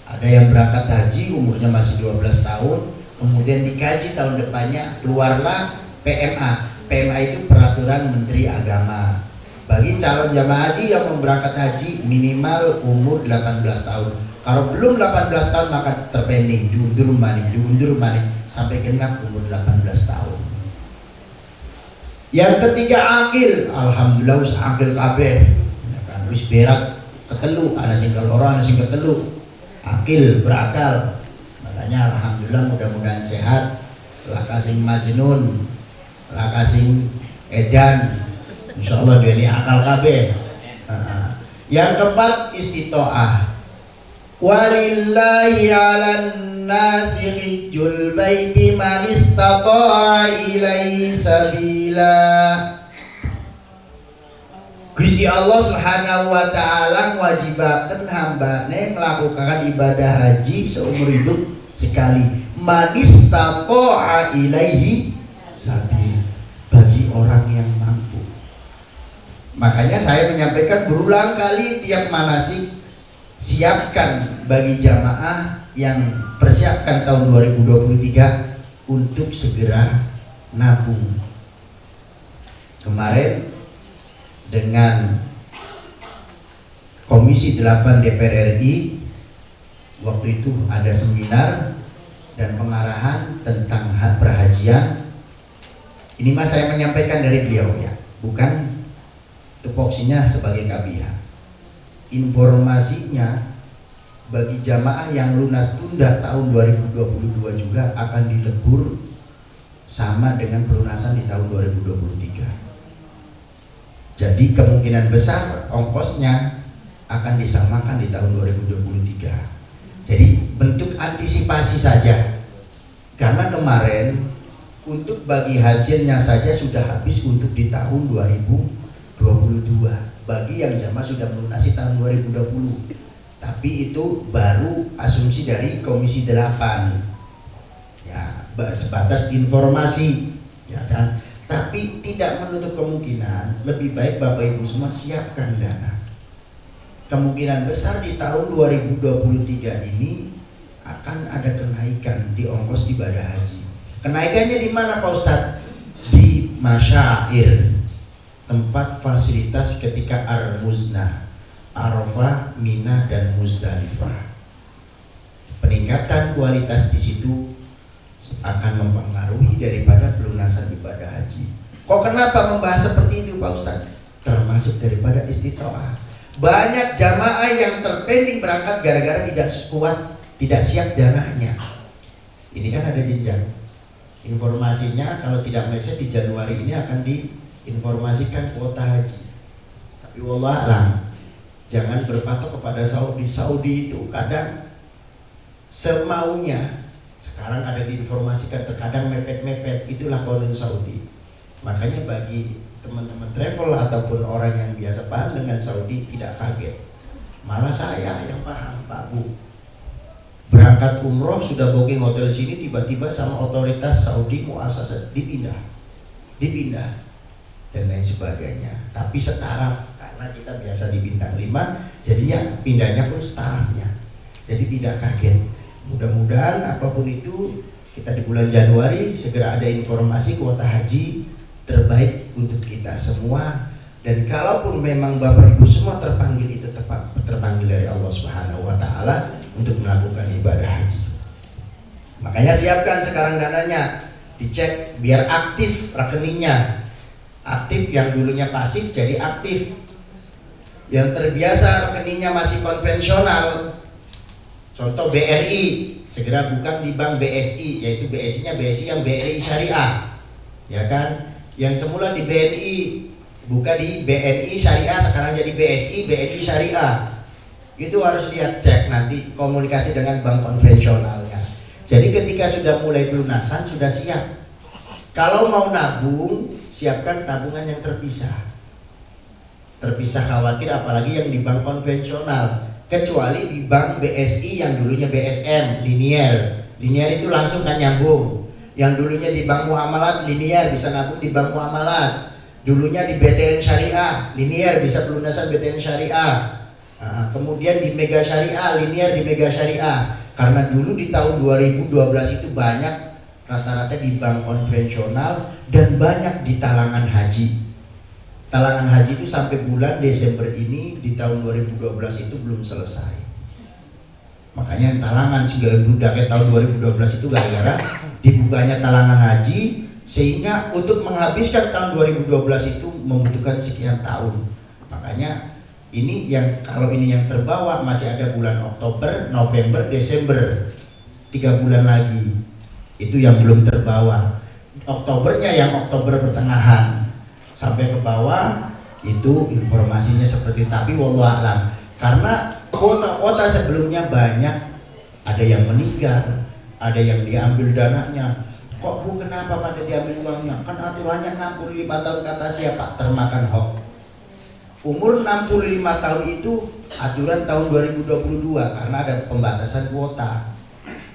ada yang berangkat haji umurnya masih 12 tahun, kemudian dikaji tahun depannya keluarlah PMA. PMA itu peraturan Menteri Agama. Bagi calon jamaah haji yang mau berangkat haji minimal umur 18 tahun. Kalau belum 18 tahun maka terpending, diundur maning sampai genap umur 18 tahun. Yang ketiga akil, alhamdulillah wis akil kabeh. Ya kan wis berak ketelu, ana sing keloro, ana sing ketelu. Akil berakal. Makanya alhamdulillah mudah-mudahan sehat. Laka sing majnun, laka sing edan, insyaallah duweni akal kabeh. Yang keempat istitoah. Walillahi 'alan nasi hijjul baiti man istata'a ilaihi sabila. Gusti Allah Subhanahu wa taala ngawajibakeun hambane melakukan ibadah haji seumur hidup sekali. Manis taqa'a ilaihi sabil, bagi orang yang mampu. Makanya saya menyampaikan berulang kali tiap manasik, siapkan bagi jamaah yang persiapkan tahun 2023 untuk segera nabung. Kemarin dengan Komisi 8 DPR RI waktu itu ada seminar dan pengarahan tentang perhajian. Ini mas saya menyampaikan dari beliau ya, bukan tupoksinya sebagai kabiah. Informasinya bagi jamaah yang lunas tunda tahun 2022 juga akan dilebur sama dengan pelunasan di tahun 2023. Jadi kemungkinan besar ongkosnya akan disamakan di tahun 2023. Jadi bentuk antisipasi saja, karena kemarin untuk bagi hasilnya saja sudah habis untuk di tahun 2022 bagi yang jamaah sudah melunasi tahun 2020. Tapi itu baru asumsi dari Komisi 8 ya, sebatas informasi ya kan. Tapi tidak menutup kemungkinan lebih baik Bapak Ibu semua siapkan dana. Kemungkinan besar di tahun 2023 ini akan ada kenaikan di ongkos ibadah haji. Kenaikannya di mana Pak Ustadz? Di masyair, tempat fasilitas ketika Ar-Muznah, Arafah, Mina, dan Muzdalifah. Peningkatan kualitas di situ akan mempengaruhi daripada pelunasan ibadah haji. Kok kenapa membahas seperti itu Pak Ustadz? Termasuk daripada istitoah. Banyak jamaah yang terpending berangkat gara-gara tidak kuat, tidak siap dananya. Ini kan ada jenjang. Informasinya kalau tidak meleset di Januari ini akan diinformasikan kuota haji. Tapi wallahualam, jangan berpatok kepada Saudi. Saudi itu kadang semaunya. Sekarang ada diinformasikan terkadang mepet-mepet, itulah konon Saudi. Makanya bagi teman-teman travel ataupun orang yang biasa paham dengan Saudi tidak kaget. Malah saya yang paham Pak Bu, berangkat umroh sudah booking hotel sini, tiba-tiba sama otoritas Saudi muasasah dipindah dan lain sebagainya. Tapi setaraf, karena kita biasa di bintang 5, jadinya pindahnya pun setarafnya. Jadi tidak kaget. Mudah-mudahan apapun itu kita di bulan Januari segera ada informasi kuota haji terbaik untuk kita semua. Dan kalaupun memang Bapak Ibu semua terpanggil, itu terpanggil dari Allah Subhanahu wa taala untuk melakukan ibadah haji. Makanya siapkan sekarang dananya, dicek biar aktif rekeningnya. Aktif, yang dulunya pasif jadi aktif. Yang terbiasa rekeningnya masih konvensional, contoh BRI, segera buka di bank BSI, yaitu BSI-nya BSI yang BRI Syariah, ya kan? Yang semula di BNI, buka di BNI Syariah, sekarang jadi BSI BNI Syariah. Itu harus lihat, cek nanti komunikasi dengan bank konvensionalnya. Jadi ketika sudah mulai pelunasan sudah siap. Kalau mau nabung, siapkan tabungan yang terpisah. Terpisah khawatir apalagi yang di bank konvensional. Kecuali di bank BSI yang dulunya BSM, linier itu langsung kan nyambung. Yang dulunya di bank muamalat linier bisa nabung di bank muamalat. Dulunya di BTN Syariah linier bisa pelunasan BTN Syariah. Kemudian di Mega Syariah linier di Mega Syariah. Karena dulu di tahun 2012 itu banyak rata-rata di bank konvensional dan banyak di talangan haji. Talangan haji itu sampai bulan Desember ini di tahun 2012 itu belum selesai. Makanya talangan segala bludaknya tahun 2012 itu gara-gara dibukanya talangan haji, sehingga untuk menghabiskan tahun 2012 itu membutuhkan sekian tahun. Makanya ini yang kalau ini yang terbawa masih ada bulan Oktober, November, Desember, 3 bulan lagi itu yang belum terbawa. Oktobernya yang Oktober pertengahan sampai ke bawah itu informasinya seperti, tapi wallahualam karena kuota sebelumnya banyak, ada yang meninggal, ada yang diambil dananya. Kok Bu kenapa pada diambil uangnya? Kan aturannya 65 tahun kata siapa? Termakan hoax. Umur 65 tahun itu aturan tahun 2022 karena ada pembatasan kuota.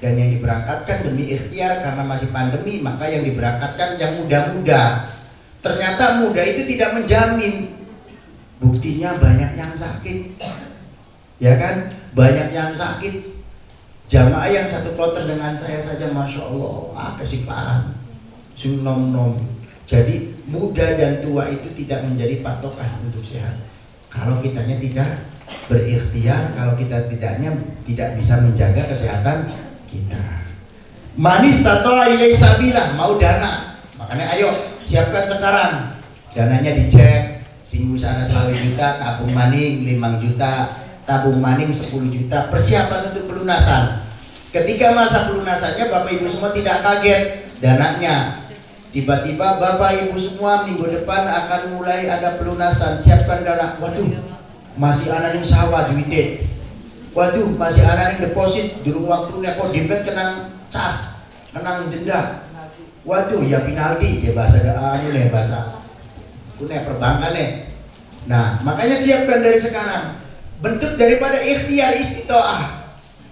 Dan yang diberangkatkan demi ikhtiar karena masih pandemi, maka yang diberangkatkan yang muda-muda. Ternyata muda itu tidak menjamin. Buktinya banyak yang sakit. Ya kan? Banyak yang sakit. Jamaah yang satu kloter dengan saya saja, Masya Allah, kesiklaran, sing nom-nom. Jadi muda dan tua itu tidak menjadi patokan untuk sehat. Kalau kitanya tidak berikhtiar, kalau kita tidak bisa menjaga kesehatan kita. Manis tato ilai sabila, mau dana, makanya ayo siapkan sekarang. Dananya dicek, sing usana 1 juta, tabung maning 5 juta, tabung maning 10 juta, persiapan untuk pelunasan. Ketika masa pelunasannya, Bapak Ibu semua tidak kaget dananya. Tiba-tiba Bapak Ibu semua minggu depan akan mulai ada pelunasan, siapkan dana. Waduh, masih anak yang sawah duitnya. Waduh, masih anak yang deposit durung waktunya kok dimet kenang cas, kenang denda. Waduh, ya penalti ya bahasa nih bahasa kuliah perbankan nih. Nah, makanya siapkan dari sekarang. Bentuk daripada ikhtiar istitoah.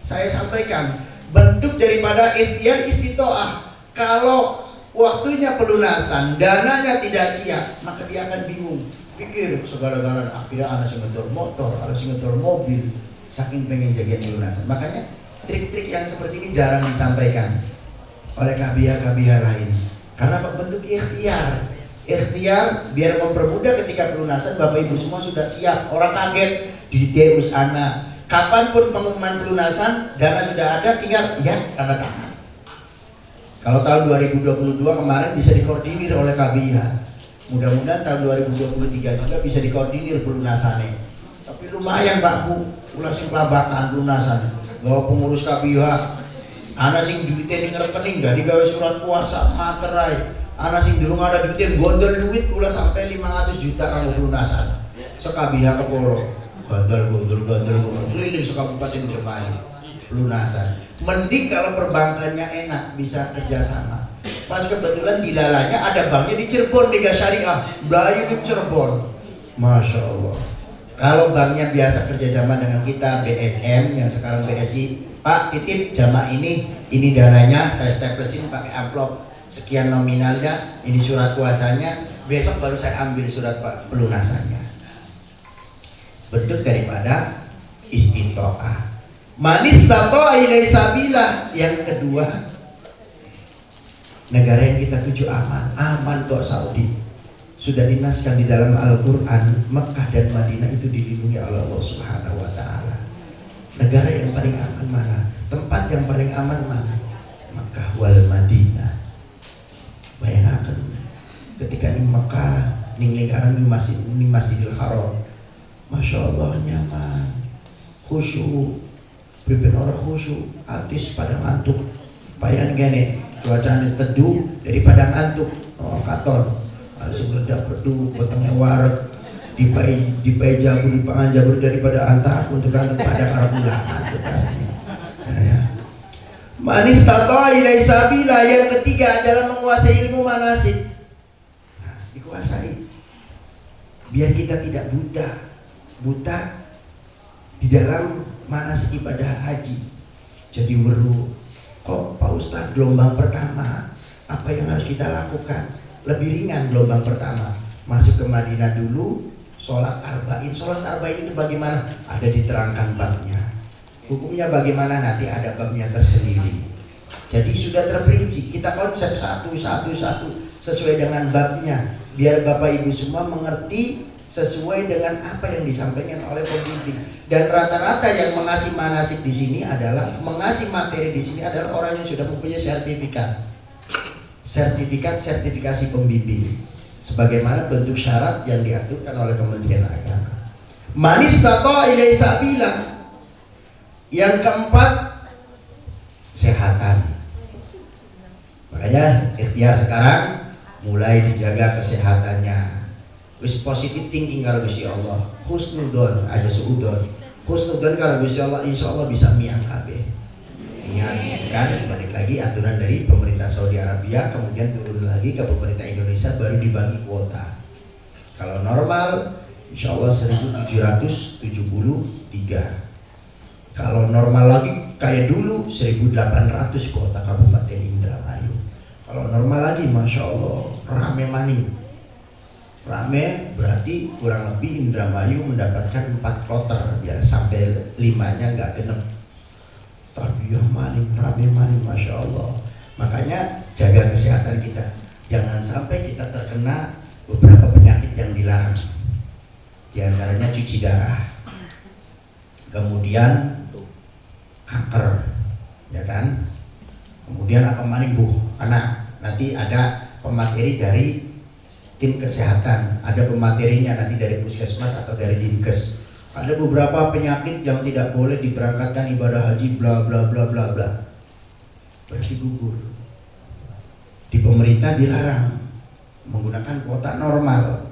Saya sampaikan, bentuk daripada ikhtiar istitoah. Kalau waktunya pelunasan, dananya tidak siap, maka dia akan bingung. Pikir segala-galanya, akhirnya anak sing ngetor motor, anak sing ngetor mobil, saking pengen jaga pelunasan. Makanya trik-trik yang seperti ini jarang disampaikan oleh KBH-KBH lain. Karena bentuk ikhtiar. Ikhtiar biar mempermudah ketika pelunasan, Bapak Ibu semua sudah siap. Orang kaget di Deus Ana. Kapanpun pengumuman pelunasan, dana sudah ada, tinggal ya tanda tangan. Kalau tahun 2022 kemarin bisa dikoordinir oleh KBH. Mudah-mudahan tahun 2023 juga bisa dikoordinir pelunasannya. Tapi lumayan Pak Bu, ulah sing labakan pelunasan. Bahwa pengurus KBH, ana sing duitnya ning rekening dari gawe surat puasa materai. Ana sing durung ada duitnya gondol duit ulah sampai 500 juta kanggo pelunasan. Sekabiha keporo. Gondol keliling sekabupaten Jerman pelunasan. Mending kalau perbankannya enak bisa kerjasama. Pas kebetulan di lalanya ada banknya di Cirebon, Liga Syariah, Bayu di Cirebon. Masya Allah. Kalau banknya biasa kerjasama dengan kita, BSM yang sekarang BSI, Pak titip jamaah ini dananya saya staplesin pakai amplop sekian nominalnya, ini surat kuasanya, besok baru saya ambil surat pelunasannya. Bentuk daripada istitoah. Manis tato ilai sabila. Yang kedua, negara yang kita tuju aman kok Saudi. Sudah dinaskan di dalam Al-Quran, Mekah dan Madinah itu dilindungi oleh Allah Subhanahu wa Ta'ala. Negara yang paling aman mana? Tempat yang paling aman mana? Mekah wal Madinah. Bayangkan ketika di Mekah, ning lingkaran ini Masjidil Haram. Masya Allah nyaman, khusyuk, berikan orang khusyuk, artis pada ngantuk, payan gini, cuacanya teduh daripada ngantuk, katon, harus berdak berdu, potongnya waret, dipai jabur, dipangan jabur daripada antar untuk ngantuk pada karabulah ngantuk aslinya. Manis tato ilai sabila. Yang ketiga adalah menguasai ilmu manasik. Nah, dikuasai, biar kita tidak buta di dalam manasik ibadah haji. Jadi weru, kok Pak Ustadz gelombang pertama apa yang harus kita lakukan? Lebih ringan gelombang pertama, masuk ke Madinah dulu, sholat arba'in. Sholat arba'in itu bagaimana? Ada diterangkan babnya. Hukumnya bagaimana? Nanti ada babnya tersendiri. Jadi sudah terperinci, kita konsep satu sesuai dengan babnya, biar Bapak Ibu semua mengerti sesuai dengan apa yang disampaikan oleh pembimbing. Dan rata-rata yang mengasih manasik di sini adalah mengasih materi di sini adalah orang yang sudah mempunyai sertifikasi pembimbing, sebagaimana bentuk syarat yang diaturkan oleh Kementerian Agama. Manis tato ilai sabila. Yang keempat, kesehatan. Makanya ikhtiar sekarang mulai dijaga kesehatannya. Wis positive thinking karo Gusti Allah. Husnudon aja suudon. Husnudon karo Gusti Allah, insyaallah bisa miang kabeh. Ingat kan, balik lagi aturan dari pemerintah Saudi Arabia, kemudian turun lagi ke pemerintah Indonesia, baru dibagi kuota. Kalau normal Insya Allah 1773. Kalau normal lagi kayak dulu 1800 kota Kabupaten Indramayu. Kalau normal lagi Masya Allah rame maning. Rame berarti kurang lebih Indramayu mendapatkan 4 kloter biar sampai 5-nya nggak genep. Tapi ya maning, rame maning Masya Allah. Makanya jaga kesehatan kita. Jangan sampai kita terkena beberapa penyakit yang dilarang. Di antaranya cuci darah. Kemudian kanker, ya kan? Kemudian apa maning Bu? Karena nanti ada pemateri dari tim kesehatan, ada pematerinya nanti dari puskesmas atau dari dinkes. Ada beberapa penyakit yang tidak boleh diberangkatkan ibadah haji bla bla bla bla bla. Berarti gugur. Di pemerintah dilarang menggunakan kuota normal,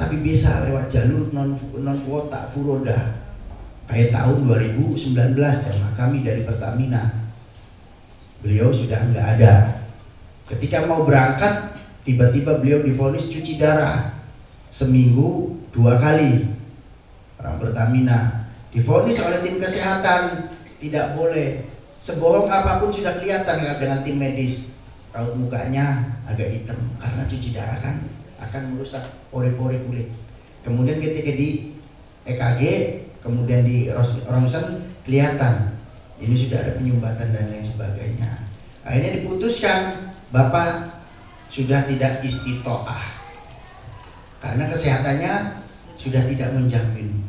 tapi bisa lewat jalur non kuota furoda. Kayak tahun 2019 jamaah kami dari Pertamina, beliau sudah nggak ada. Ketika mau berangkat tiba-tiba beliau divonis cuci darah seminggu 2 kali. Orang Pertamina divonis oleh tim kesehatan tidak boleh, sebohong apapun sudah kelihatan dengan tim medis. Raut mukanya agak hitam karena cuci darah kan akan merusak pori-pori kulit. Kemudian ketika di EKG, kemudian di rongsen kelihatan ini sudah ada penyumbatan dan lain sebagainya. Akhirnya diputuskan Bapak sudah tidak istitoah karena kesehatannya sudah tidak menjamin.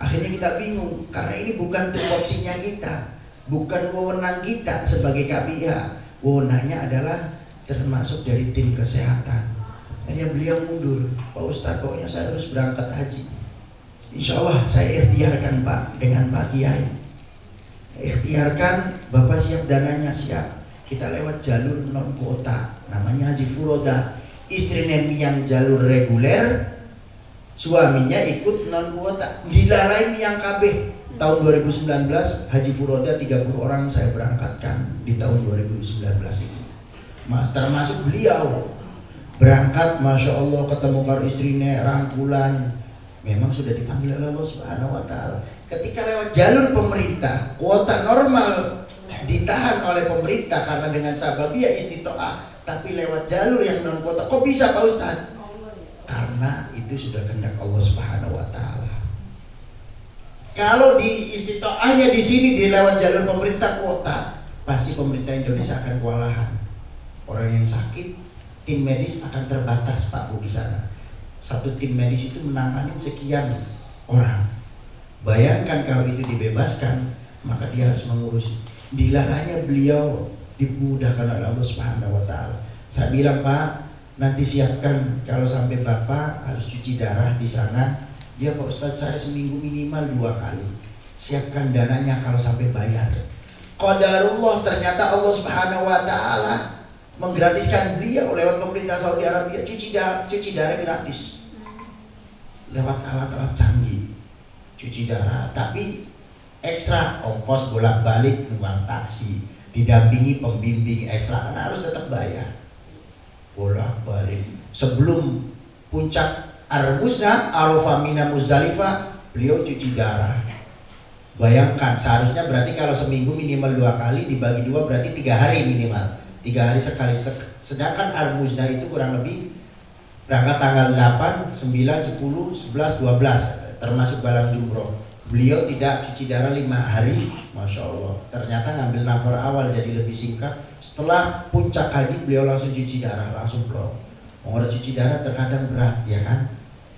Akhirnya kita bingung karena ini bukan tupoksinya kita, bukan wewenang kita sebagai KPIH. Wewenangnya adalah termasuk dari tim kesehatan. Akhirnya beliau mundur, Pak Ustadz pokoknya saya harus berangkat haji. Insya Allah saya ikhtiarkan Pak dengan Pak Kiai. Ikhtiarkan, Bapak siap dananya siap. Kita lewat jalur non kuota, namanya haji furoda. Istrinya yang jalur reguler, suaminya ikut non kuota. Dilalai yang KB. Tahun 2019 haji furoda 30 orang saya berangkatkan di tahun 2019 ini. Termasuk beliau berangkat, Masya Allah ketemu karo istrinya rangkulan. Memang sudah dipanggil oleh Allah Subhanahu Wa Taala. Ketika lewat jalur pemerintah, kuota normal ditahan oleh pemerintah karena dengan sababiyah istitoah, tapi lewat jalur yang non kuota, kok bisa Pak Ustadz? Karena itu sudah kehendak Allah Subhanahu Wa Taala. Kalau di istitoahnya di sini di lewat jalur pemerintah kuota, pasti pemerintah Indonesia akan kewalahan. Orang yang sakit, tim medis akan terbatas Pak Bu di sana. Satu tim medis itu menangani sekian orang. Bayangkan kalau itu dibebaskan, maka dia harus mengurus. Dilarangnya beliau dimudahkan oleh Allah Subhanahu Wa Taala. Saya bilang Pak, nanti siapkan kalau sampai Bapak harus cuci darah di sana. Dia Pak Ustadz saya seminggu minimal 2 kali. Siapkan dananya kalau sampai bayar. Qadarullah ternyata Allah Subhanahu Wa Taala menggratiskan beliau lewat pemerintah Saudi Arabia cuci darah gratis. Lewat alat-alat canggih cuci darah, tapi ekstra ongkos bolak-balik uang taksi, didampingi pembimbing ekstra karena harus tetap bayar. Bolak-balik sebelum puncak Ar-Musna, Arafah, Mina, Muzdalifah, beliau cuci darah. Bayangkan seharusnya berarti kalau seminggu minimal 2 kali dibagi 2 berarti 3 hari minimal. 3 hari sekali. Sedangkan Ar-Musna itu kurang lebih berangkat tanggal 8, 9, 10, 11, 12 termasuk balang jumroh. Beliau tidak cuci darah 5 hari, Masya Allah. Ternyata ngambil nafar awal jadi lebih singkat. Setelah puncak haji beliau langsung cuci darah, langsung plong. Orang cuci darah terkadang berat, ya kan?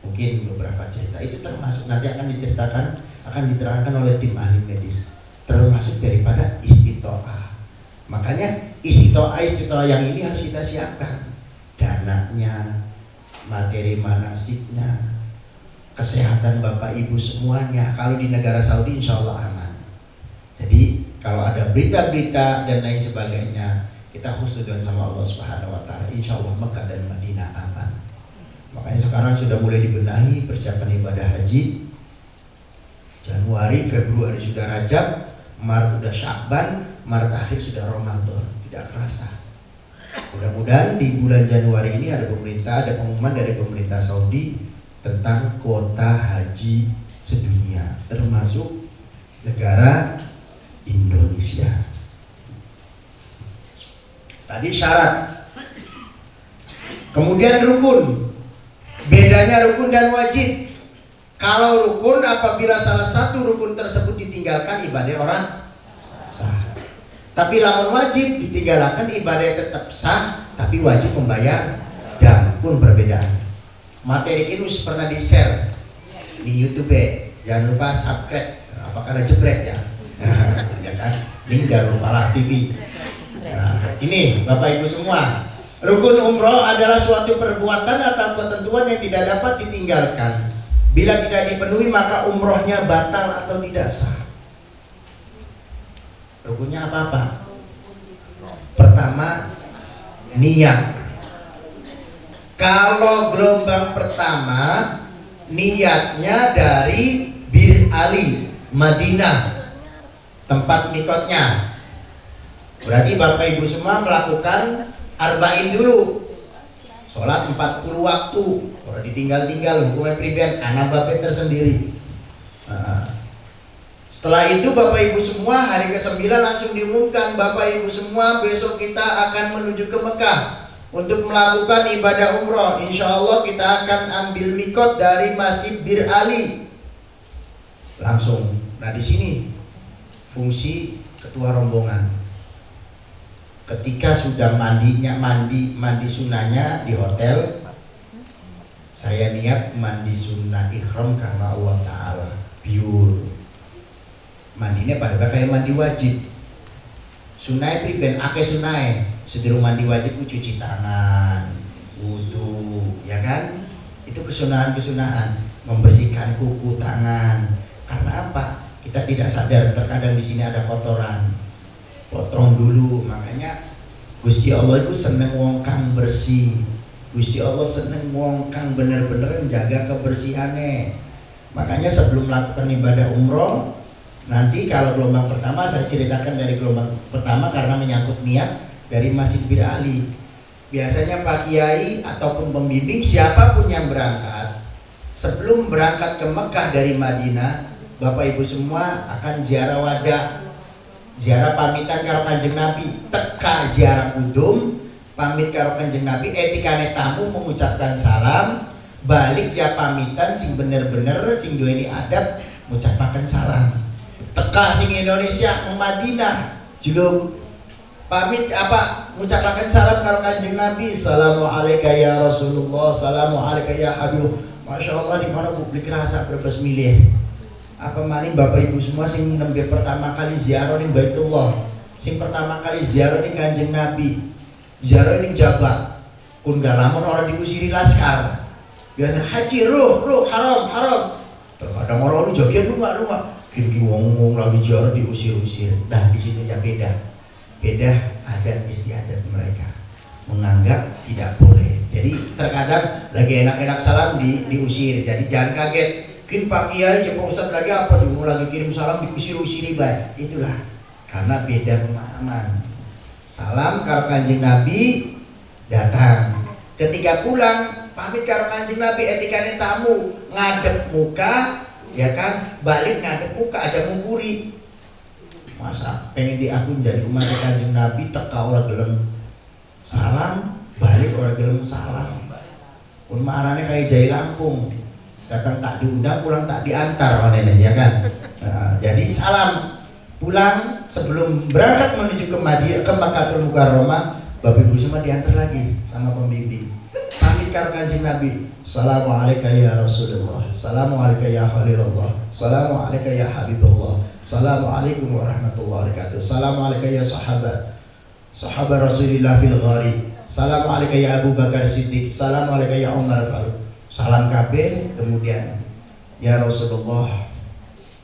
Mungkin beberapa cerita itu termasuk nanti akan diceritakan, akan diterangkan oleh tim ahli medis. Termasuk daripada istitoah. Makanya istitoah yang ini harus kita siapkan. Dananya, materi manasiknya, kesehatan Bapak Ibu semuanya. Kalau di negara Saudi insya Allah aman. Jadi kalau ada berita-berita dan lain sebagainya, kita husnuzon sama Allah Subhanahu Wa Taala. Insya Allah Mekah dan Madinah aman. Makanya sekarang sudah mulai dibenahi persiapan ibadah haji. Januari, Februari sudah Rajab, Maret sudah Sya'ban, Maret akhir sudah Ramadan. Tidak kerasa. Mudah-mudahan di bulan Januari ini ada pengumuman dari pemerintah Saudi tentang kuota haji sedunia, termasuk negara Indonesia. Tadi syarat. Kemudian rukun. Bedanya rukun dan wajib. Kalau rukun, apabila salah satu rukun tersebut ditinggalkan, ibadah orang sah. Tapi lamun wajib ditinggalkan, ibadah tetap sah, tapi wajib membayar dam. Pun perbedaan. Materi ini pernah di-share di YouTube. Jangan lupa subscribe. Apakah jebret ya? Ya kan? Ini jangan lupa lah TV. Nah, ini Bapak Ibu semua, rukun umroh adalah suatu perbuatan atau ketentuan yang tidak dapat ditinggalkan. Bila tidak dipenuhi maka umrohnya batal atau tidak sah. Rukunnya apa-apa? Pertama, niat. Kalau gelombang pertama, niatnya dari Bir Ali, Madinah, tempat mikotnya. Berarti Bapak Ibu semua melakukan arba'in dulu. Sholat 40 waktu, kalau ditinggal-tinggal hukumnya pribadi, anak bapak tersendiri. Setelah itu Bapak Ibu semua hari ke-9 langsung diumumkan, Bapak Ibu semua besok kita akan menuju ke Mekah untuk melakukan ibadah umroh. Insya Allah kita akan ambil mikot dari Masjid Bir Ali. Langsung. Nah di sini fungsi ketua rombongan. Ketika sudah mandi sunnahnya di hotel, saya niat mandi sunnah ikhram karena Allah Ta'ala, pure. Mandinya pada kayak mandi wajib. Sunnah priben ake sunnah, sederung mandi wajib cuci tangan, wudu, ya kan? Itu kesunahan-kesunahan, membersihkan kuku tangan. Karena apa? Kita tidak sadar terkadang di sini ada kotoran. Potong dulu, makanya Gusti Allah itu seneng wong kang bersih. Gusti Allah seneng wong kang bener-bener menjaga kebersihannya. Makanya sebelum melakukan ibadah umroh, nanti kalau gelombang pertama saya ceritakan dari gelombang pertama karena menyangkut niat dari Masjid Bir Ali. Biasanya Pak Kiai ataupun pembimbing siapapun yang berangkat, sebelum berangkat ke Mekah dari Madinah, Bapak Ibu semua akan ziarah wada. Ziarah pamitan karo Kanjeng Nabi, teka ziarah kudum, pamit karo Kanjeng Nabi, etikane tamu mengucapkan salam, balik ya pamitan sing bener-bener sing duweni adab mengucapkan salam. Teka sing Indonesia Madinah, julung pamit apa mengucapkan salam karo Kanjeng Nabi, Assalamualaikum ya Rasulullah, Assalamualaikum ya Habib. Masya Allah, di mana publik rasa berbes milih. Apa maning Bapak Ibu semua sing nembe pertama kali ziarah ning Baitullah, sing pertama kali ziarah ning Kanjeng Nabi, ziarah ning Jabal, kun gak lamun orang diusiri laskar. Biasanya haji ruh haram. Terkadang orang lu joget lu nggak, kiri wong lagi ziarah diusir-usir. Nah di situ ya beda adat istiadat mereka menganggap tidak boleh. Jadi terkadang lagi enak-enak salam diusir. Jadi jangan kaget. Mungkin Pak Kiai, Pak Ustadz lagi apa tuh, lagi kirim salam diusir-usiri baik. Itulah karena beda pemahaman. Salam karo Kanjeng Nabi datang. Ketika pulang pamit karo Kanjeng Nabi, etikane tamu ngadep muka, ya kan? Balik ngadep muka aja ngukuri. Masa pengen diakui jadi umat Kanjeng Nabi teka ora gelem salam, balik ora gelem salam. Pun marane kayak jai Lampung. Datang tak diundang, pulang tak diantar, ya kan? Nah, jadi salam pulang sebelum berangkat menuju ke Madinah, ke Makkatul Mukarramah, Bapak Ibu semua diantar lagi sama pembimbing. Pamit karo Kanjeng Nabi, Assalamualaikum ya Rasulullah, Assalamualaikum ya Khalilullah, Assalamualaikum ya Habibullah, Assalamualaikum warahmatullahi wabarakatuh, Assalamualaikum ya sahabat Rasulullah fil gharib, Assalamualaikum ya Abu Bakar Siddiq, Assalamualaikum ya Umar Faruq. Salam kabeh, kemudian ya Rasulullah,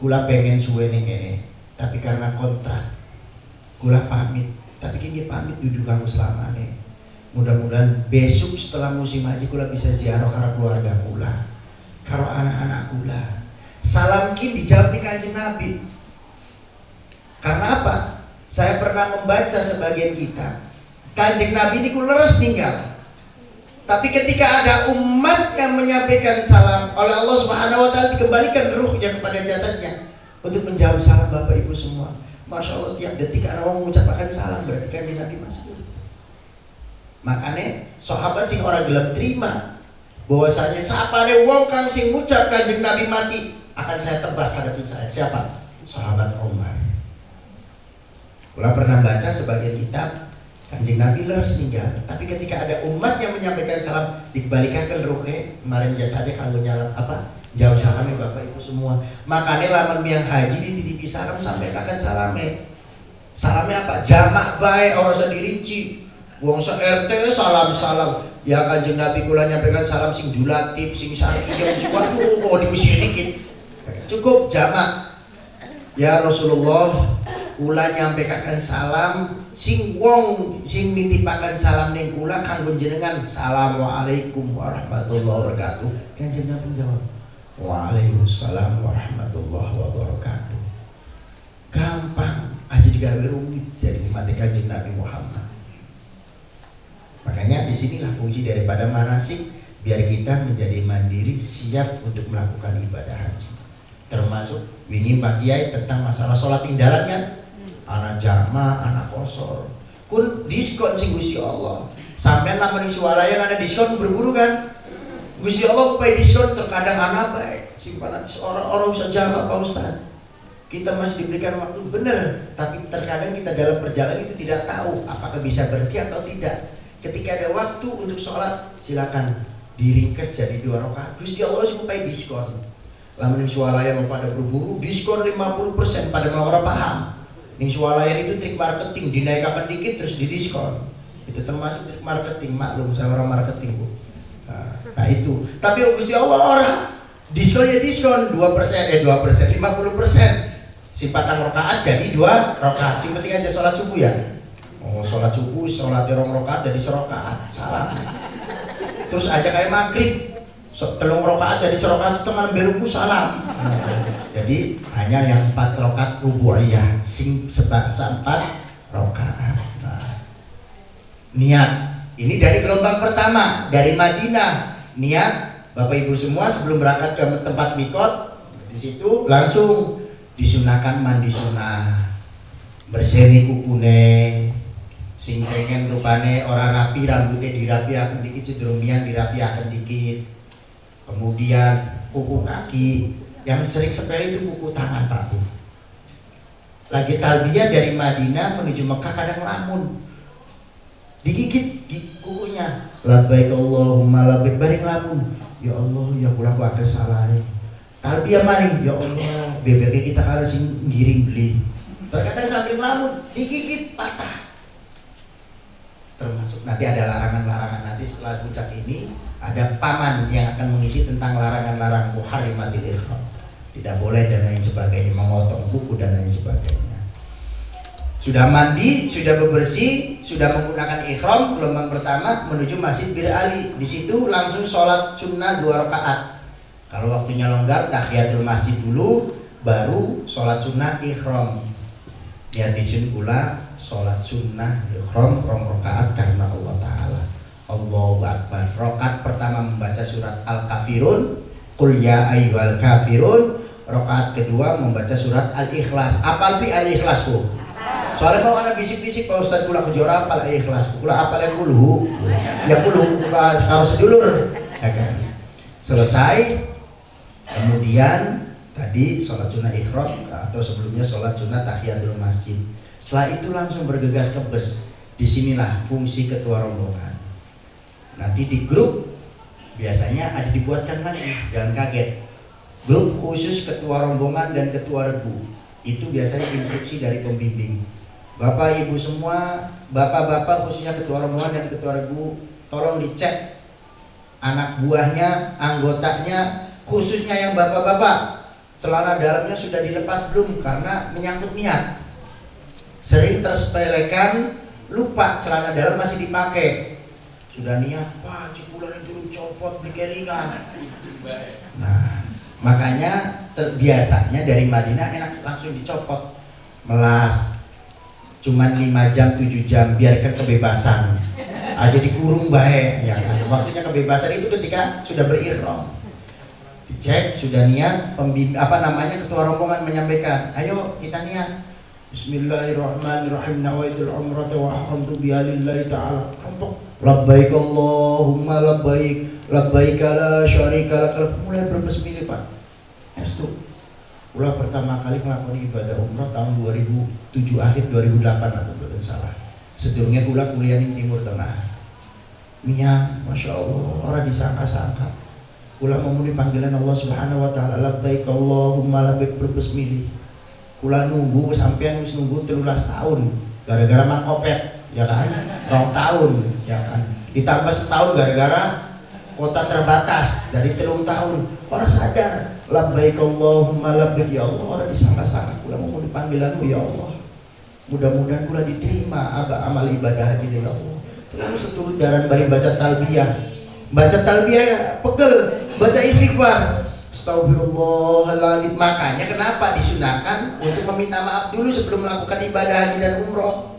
kula pengen suwe ning kene, tapi karena kontrak kula pamit, tapi kini pamit duduk kanggo selamane. Mudah-mudahan besok setelah musim haji kula bisa ziarah karo keluarga kula, karo anak-anak kula. Salam kini dijawab di Kanjeng Nabi. Karena apa? Saya pernah membaca sebagian kita, Kanjeng Nabi ini ku leres tinggal. Tapi ketika ada umat yang menyampaikan salam oleh Allah Subhanahu wa taala, dikembalikan ruhnya kepada jasadnya untuk menjawab salam Bapak Ibu semua. Masya Allah, tiap detik ada orang mengucapkan salam, berarti Kanjeng Nabi masih hidup. Makanya sahabat sing orang gelap terima bahwasanya sapane wong kang sing ngucap Kanjeng Nabi mati akan saya tebas hadapin saya. Siapa? Sahabat Umar. Kula pernah baca sebagian kitab Kanjeng Nabi leres tinggal, tapi ketika ada umat yang menyampaikan salam, dikembalikan ruhnya kemarin jasadnya kanggo nyalam apa? Jauh salamnya Bapak Ibu semua. Makanya laman miang haji dititipi salam sampai akan salamnya. Salamnya apa? Jamak baik orang sedirinci. Wong se-RT salam-salam. Ya Kanjeng Nabi kula nyampaikan salam sing dulatif, sing syar'i, waduh, diusir dikit. Cukup jamak. Ya Rasulullah, kula nyampaikan salam sing wong sing nitipaken salam ning kula kanggo jenengan. Assalamualaikum warahmatullahi wabarakatuh. Kanjeng Nabi jawab, waalaikumsalam warahmatullahi wabarakatuh. Gampang aja digawe rumit jadi umat Kanjeng Nabi Muhammad. Makanya disinilah fungsi daripada manasik, biar kita menjadi mandiri, siap untuk melakukan ibadah haji. Termasuk wingi Pak Kiai tentang masalah sholat tinggalan kan, anak jamaah, anak kosor, kun diskon sing Gusti Allah. Sampai lamun suarayan ada diskon berburu kan, Gusti Allah upaya diskon terkadang anak baik, simpanan orang-orang bisa jamaah Pak Ustaz. Kita masih diberikan waktu benar, tapi terkadang kita dalam perjalanan itu tidak tahu apakah bisa berhenti atau tidak. Ketika ada waktu untuk sholat, silakan diringkas jadi 2 rakaat. Gusti Allah supaya diskon. Lamun sualaya mau pada berburu, diskon 50% pada mau orang paham. Ning sualaya itu trik marketing, dinaikkan dikit terus didiskon. Itu termasuk trik marketing, maklum saya orang marketing Bu. Nah itu. Tapi Gusti Allah orang diskon ya diskon 2%, 50%. Simpatan rakaat jadi 2 rakaat. Sing penting aja sholat subuh ya. Oh, sholat subuh, sholat 2 rakaat jadi 1 rakaat, salah. Terus aja kayak maghrib, 3 rakaat jadi 1 rakaat setengah beruku salam. Jadi hanya yang 4 rakaat rubu'iyah, sing sebangsa 4 rakaat. Nah, niat ini dari gelombang pertama dari Madinah. Niat Bapak Ibu semua sebelum berangkat ke tempat mikot, di situ langsung disunahkan mandi sunah, berseni kukune. Sing pengen rupane orang rapi, rambutnya dirapi akan dikit, cedrumian dirapi akan dikit. Kemudian kuku kaki, yang sering sepele itu kuku tangan Pak Bu. Lagi talbiyah dari Madinah menuju Mekah kadang lamun, digigit di kukunya. Labbaik Allahumma labbaik, bareng lamun. Ya Allah, ya kula ku ada salah. Talbiyah maring, ya Allah, bebeknya kita kalau sing giring beli. Terkadang sambil lamun, digigit patah. Termasuk nanti ada larangan-larangan, nanti setelah puncak ini ada paman yang akan mengisi tentang larangan-larangan muharrimatil ihram. Tidak boleh dan lain sebagainya, memotong buku dan lain sebagainya. Sudah mandi, sudah bebersih, sudah menggunakan ihram gelombang pertama menuju Masjid Bir Ali. Di situ langsung sholat sunnah 2 rakaat. Kalau waktunya longgar, tahiyatul masjid dulu, baru sholat sunnah ihram. Niat disun pula sholat sunnah ihram 2 rakaat karena Allah Ta'ala. Allahu Akbar. Rakaat pertama membaca surat Al-Kafirun, Qul ya ayyuhal kafirun. Rakaat kedua membaca surat Al-Ikhlas. Apal pi Al-Ikhlas Bu? Soalnya mau anak bisik-bisik Pak Ustaz kula kejora apal Al-Ikhlas. Kula apal yang kulhu. Ya kulhu buka sekarang sedulur. Ya kan? Selesai. Kemudian tadi sholat sunnah ihram atau sebelumnya sholat sunnah tahiyatul masjid. Setelah itu langsung bergegas ke bus. Disinilah fungsi ketua rombongan. Nanti di grup biasanya ada dibuatkan lagi, jangan kaget. Grup khusus ketua rombongan dan ketua regu. Itu biasanya instruksi dari pembimbing. Bapak Ibu semua, bapak-bapak khususnya ketua rombongan dan ketua regu, tolong dicek anak buahnya, anggotanya, khususnya yang bapak-bapak, celana dalamnya sudah dilepas belum karena menyangkut niat. Sering tersepelekan, lupa celana dalam masih dipakai. Sudah niat, Pak, cipulan itu copot beli kelingan. Nah, makanya biasanya dari Madinah enak langsung dicopot, melas. Cuman 5 jam 7 jam biarkan kebebasan. Aja dikurung bae, ya kan. waktunya kebebasan itu ketika sudah berihram. Dicek, sudah niat, ketua rombongan menyampaikan, ayo kita niat. Bismillahirrahmanirrahim, nawaitul umrata wa ahramtu biha lillahi ta'ala. Labbaik Allahumma labbaik, labbaik la syarika lak. Mulai berbismillah Pak. Itu ulah pertama kali melakukan ibadah umrah tahun 2007 akhir 2008 atau tidak salah. Sedurungnya kula kuliah di Timur Tengah. Nia, masya Allah, orang disangka-sangka. Kula memenuhi panggilan Allah Subhanahu Wa Taala. Labbaik Allahumma labbaik berbismillah. Kula nunggu sampean wis nunggu 13 tahun gara-gara Mang Opet, ya kan? 2 tahun, ya kan? Ditambah setahun gara-gara kota terbatas dari 3 tahun. Orang sadar, labbaik Allahumma labbaik, ya Allah, orang disangka-sangka kula mau panggilanmu ya Allah. Mudah-mudahan kula diterima amal ibadah haji ya Allah. Terus seturut jalan bari baca talbiyah. Baca talbiyah pegel, baca istighfar. Astagfirullahaladzim. Makanya kenapa disunahkan untuk meminta maaf dulu sebelum melakukan ibadah haji dan umroh.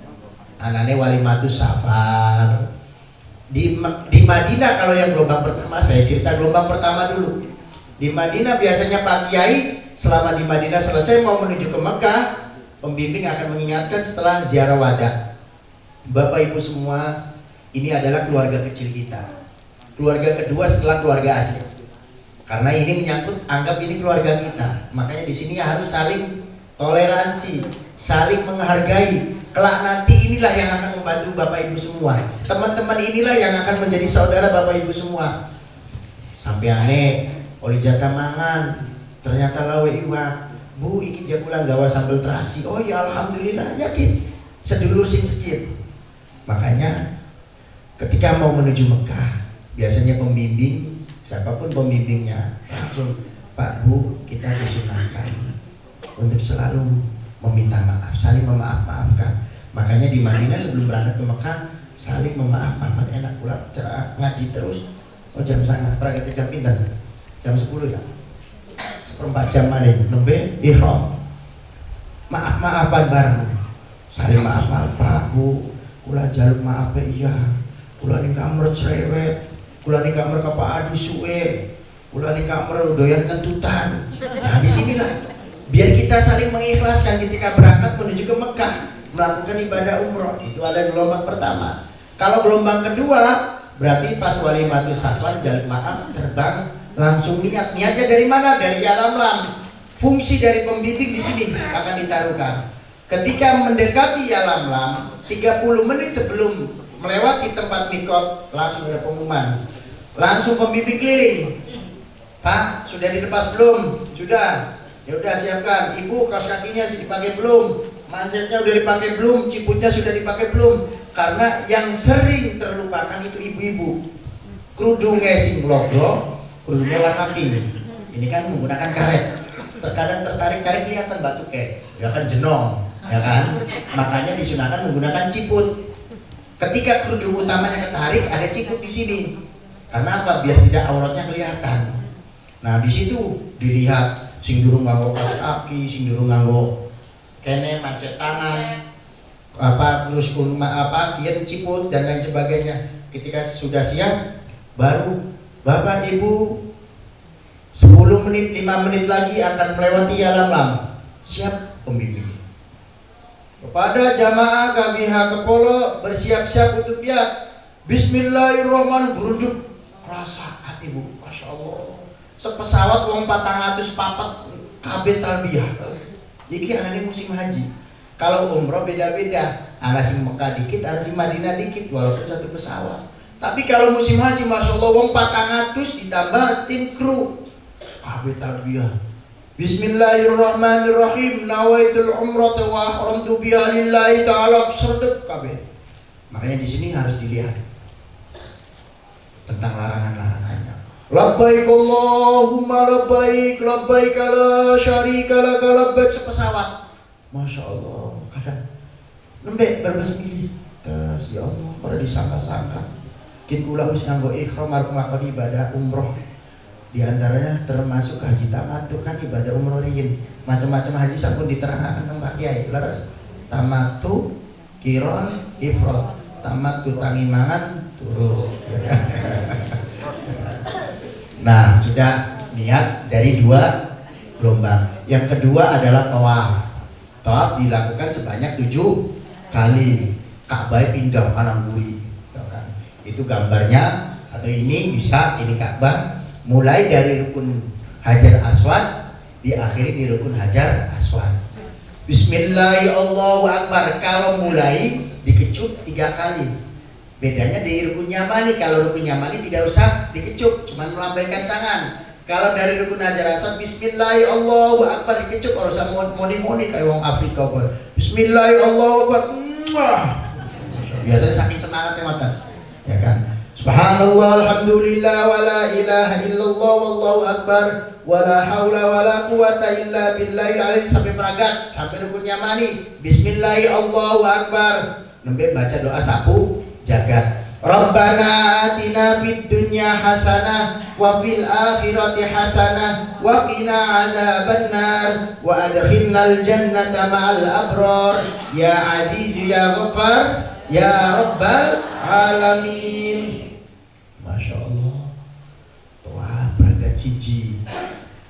Anane walimatus safar. Di Madinah kalau yang gelombang pertama, saya cerita gelombang pertama dulu. Di Madinah biasanya Pak Kiai selama di Madinah selesai mau menuju ke Mekah, pembimbing akan mengingatkan setelah ziarah wada. Bapak Ibu semua, ini adalah keluarga kecil kita. Keluarga kedua setelah keluarga asli. Karena ini menyangkut, anggap ini keluarga kita. Makanya di sini harus saling toleransi, saling menghargai. Kelak nanti inilah yang akan membantu Bapak Ibu semua. Teman-teman inilah yang akan menjadi saudara Bapak Ibu semua. Sampai aneh, oli jatah mangan, ternyata lawe iwak. Bu, iki jakulan gawa sambal terasi. Oh ya alhamdulillah, yakin. Sedulur sing sedikit. Makanya ketika mau menuju Mekah, biasanya pembimbing, siapapun pembimbingnya, langsung Pak Bu, kita disunahkan untuk selalu meminta maaf, saling memaaf-maafkan. Makanya di Madinah sebelum berangkat ke Mekah saling memaaf-maafkan. Enak pula cara ngaji terus. Oh jam sana, berangkat ke jam pindah, jam 10 ya, 1/4 jam aja, nembe ihram. Maaf-maafan bareng, saling maaf-maaf. Pak Bu, kula jaluk maaf iya, kula ning kamar cerewet, kula ning kamar Pak Adi suwe, kula ning kamar doyan kentutan. Nah disinilah biar kita saling mengikhlaskan ketika berangkat menuju ke Mekah melakukan ibadah umroh. Itu ada gelombang pertama. Kalau gelombang kedua berarti pas walimatus safar, jaluk maaf, terbang langsung niat. Niatnya dari mana? Dari alam lam. Fungsi dari pembimbing di sini akan ditaruhkan. Ketika mendekati alam lam, 30 menit sebelum melewati tempat mikot langsung ada pengumuman. Langsung pembimbing keliling. Pak, sudah dilepas belum? Sudah. Ya udah siapkan. Ibu, kaos kakinya sih dipakai belum? Mansetnya udah dipakai belum? Ciputnya sudah dipakai belum? Karena yang sering terlupakan itu ibu-ibu. Kerudungnya sing blok-blok, kerudungnya warna pink. Ini kan menggunakan karet. Terkadang tertarik-tarik kelihatan batu kek, ya kan jenong, ya kan? Makanya disunahkan menggunakan ciput. Ketika kerudung utamanya ketarik, ada ciput di sini. Karena apa? Biar tidak auratnya kelihatan. Nah di situ dilihat sing durung nganggo kaos kaki, sing durung nganggo kene macet tangan, terus kian ciput dan lain sebagainya. Ketika sudah siap, baru Bapak Ibu 10 menit, 5 menit lagi akan melewati alam lam. Siap pembimbing. Kepada jamaah KBH Kepolo bersiap-siap untuk lihat. Bismillahirrahmanirrahim. Berunjuk rasa hati Bu, masya Allah. Sepesawat wong 400 papat kabeh talbiyah. Iki anane musim haji. Kalau umroh beda-beda. Ana sing Mekah dikit, ana sing Madinah dikit, walaupun satu pesawat. Tapi kalau musim haji, masya Allah, wong 400 ditambah tim kru. Kabeh talbiyah. Bismillahirrahmanirrahim. Nawaitul umrata wa ahramtu biha lillahi ta'ala. Serdek kabeh. Makanya di sini harus dilihat tentang larangan-larangannya. Labbaik Allahumma labbaik, labbaik la syarika lak labbaik, sepesawat. Masya Allah. Kadang lembek berbismillah. Ya Allah, pada disangka-sangka. Kin kula wis nganggo ihram arep nglakoni ibadah umroh. Di antaranya termasuk haji tamattu, kan ibadah umroh riyin. Macam-macam haji sampun diterangkan nang Pak Kiai. Leres. Tamattu, qiron, ifrad. Tamattu tangi mangan turu. Ya kan? Nah, sudah niat dari 2 gelombang. Yang kedua adalah tawaf. Tawaf dilakukan sebanyak 7 kali. Ka'bah pindah kanan kiri. Itu gambarnya, atau ini bisa, ini Ka'bah mulai dari rukun Hajar Aswad diakhiri di rukun Hajar Aswad. Bismillahirrahmanirrahim, Allahu Akbar. Kalau mulai dikecup 3 kali. Bedanya di rukun Yamani, kalau rukun Yamani tidak usah dikecup, cuma melambaikan tangan. Kalau dari rukun Hajar Aswad, Bismillahirrahmanirrahim, Allahu Akbar, dikecup, harus moni-moni kayak orang Afrika. Bismillahirrahmanirrahim, Allahu Akbar. Biasanya saking semangatnya mata, ya kan? Subhanallah, alhamdulillah, wa la ilaha illallah, wallahu akbar, wa la hawla wa la quwata illa billahil alim, sampai peragat, sampai rukun Yamani. Bismillahirrahmanirrahim, Allahu akbar. Nembe baca doa sapu jagat. Rabbana atina fid dunya hasanah wa fil akhirati hasanah wa qina adzabannar wa adkhilnal jannata ma'al abrar ya aziz ya ghaffar ya rabbal alamin. Masya Allah. Wah, peragat siji.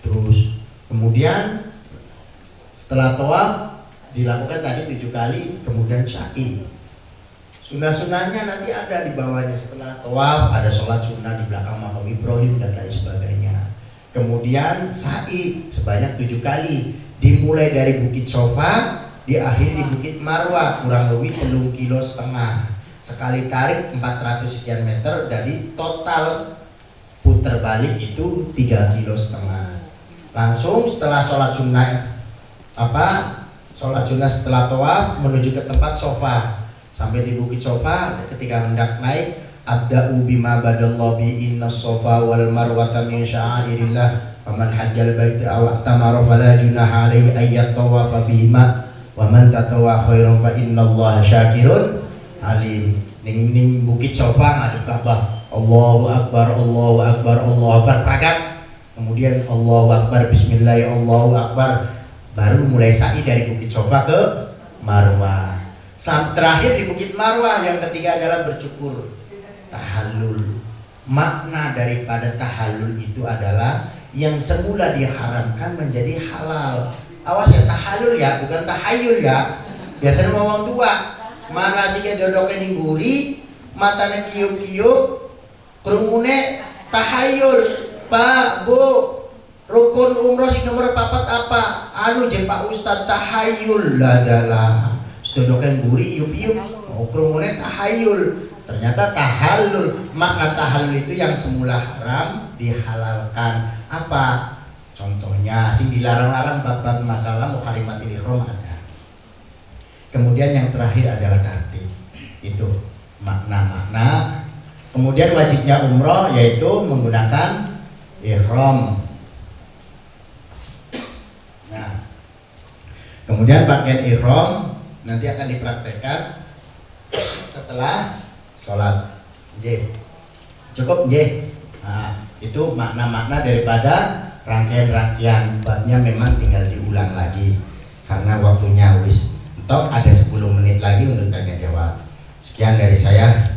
Terus kemudian setelah tawaf dilakukan tadi 7 kali, kemudian sya'i. Sunnah-sunnahnya nanti ada di bawahnya. Setelah tawaf ada sholat sunnah di belakang makam Ibrahim dan lain sebagainya. Kemudian sa'i sebanyak 7 kali, dimulai dari Bukit Sofa, diakhiri di Bukit Marwah, kurang lebih 3,5 kilo. Sekali tarik 400 sekian meter, jadi total putar balik itu 3,5 kilo. Langsung setelah sholat sunnah sholat sunnah setelah tawaf menuju ke tempat Sofa. Sampai di Bukit Sofa, ketika hendak naik, abda'u bima badallahu bi inna sofa wal marwata min sya'airillah faman hajjal baita aw tamara fala junaha alaihi ayyat tawafa bihima wa man tatawwa khairan fa innallaha syakirun alim. Ning Bukit Sofa ngadep Ka'bah, Allahu akbar, Allahu akbar, Allahu akbar, peragat. Kemudian Allahu akbar, bismillahirrahmanirrahim, Allahu akbar. Baru mulai sa'i dari Bukit Sofa ke Marwah. Sampai terakhir di Bukit Marwah, yang ketiga adalah bercukur, tahallul. Makna daripada tahallul itu adalah yang semula diharamkan menjadi halal. Awas ya, tahallul ya, bukan tahayul ya. Biasanya ngomong tua, mana sih dodoknya ningguri, matanya kiup-kiup, kerumune tahayul. Pak, Bu, rukun umroh sing nomor 4 apa? Anu je Pak Ustad, tahayul adalah sedoknya guri iup-iup, kerumunan tahayul. Ternyata tahallul, makna tahallul itu yang semula haram dihalalkan. Apa contohnya? Sing dilarang-larang bab-bab masalah muharimatil ihram ada. Kemudian yang terakhir adalah tartib. Itu makna-makna. Kemudian wajibnya umroh yaitu menggunakan ihram. Nah, kemudian pakaian ihram nanti akan dipraktekkan setelah sholat. J. Cukup J. Nah, itu makna-makna daripada rangkaian-rangkaian. Babnya memang tinggal diulang lagi karena waktunya wis. Ada 10 menit lagi untuk tanya jawab. Sekian dari saya.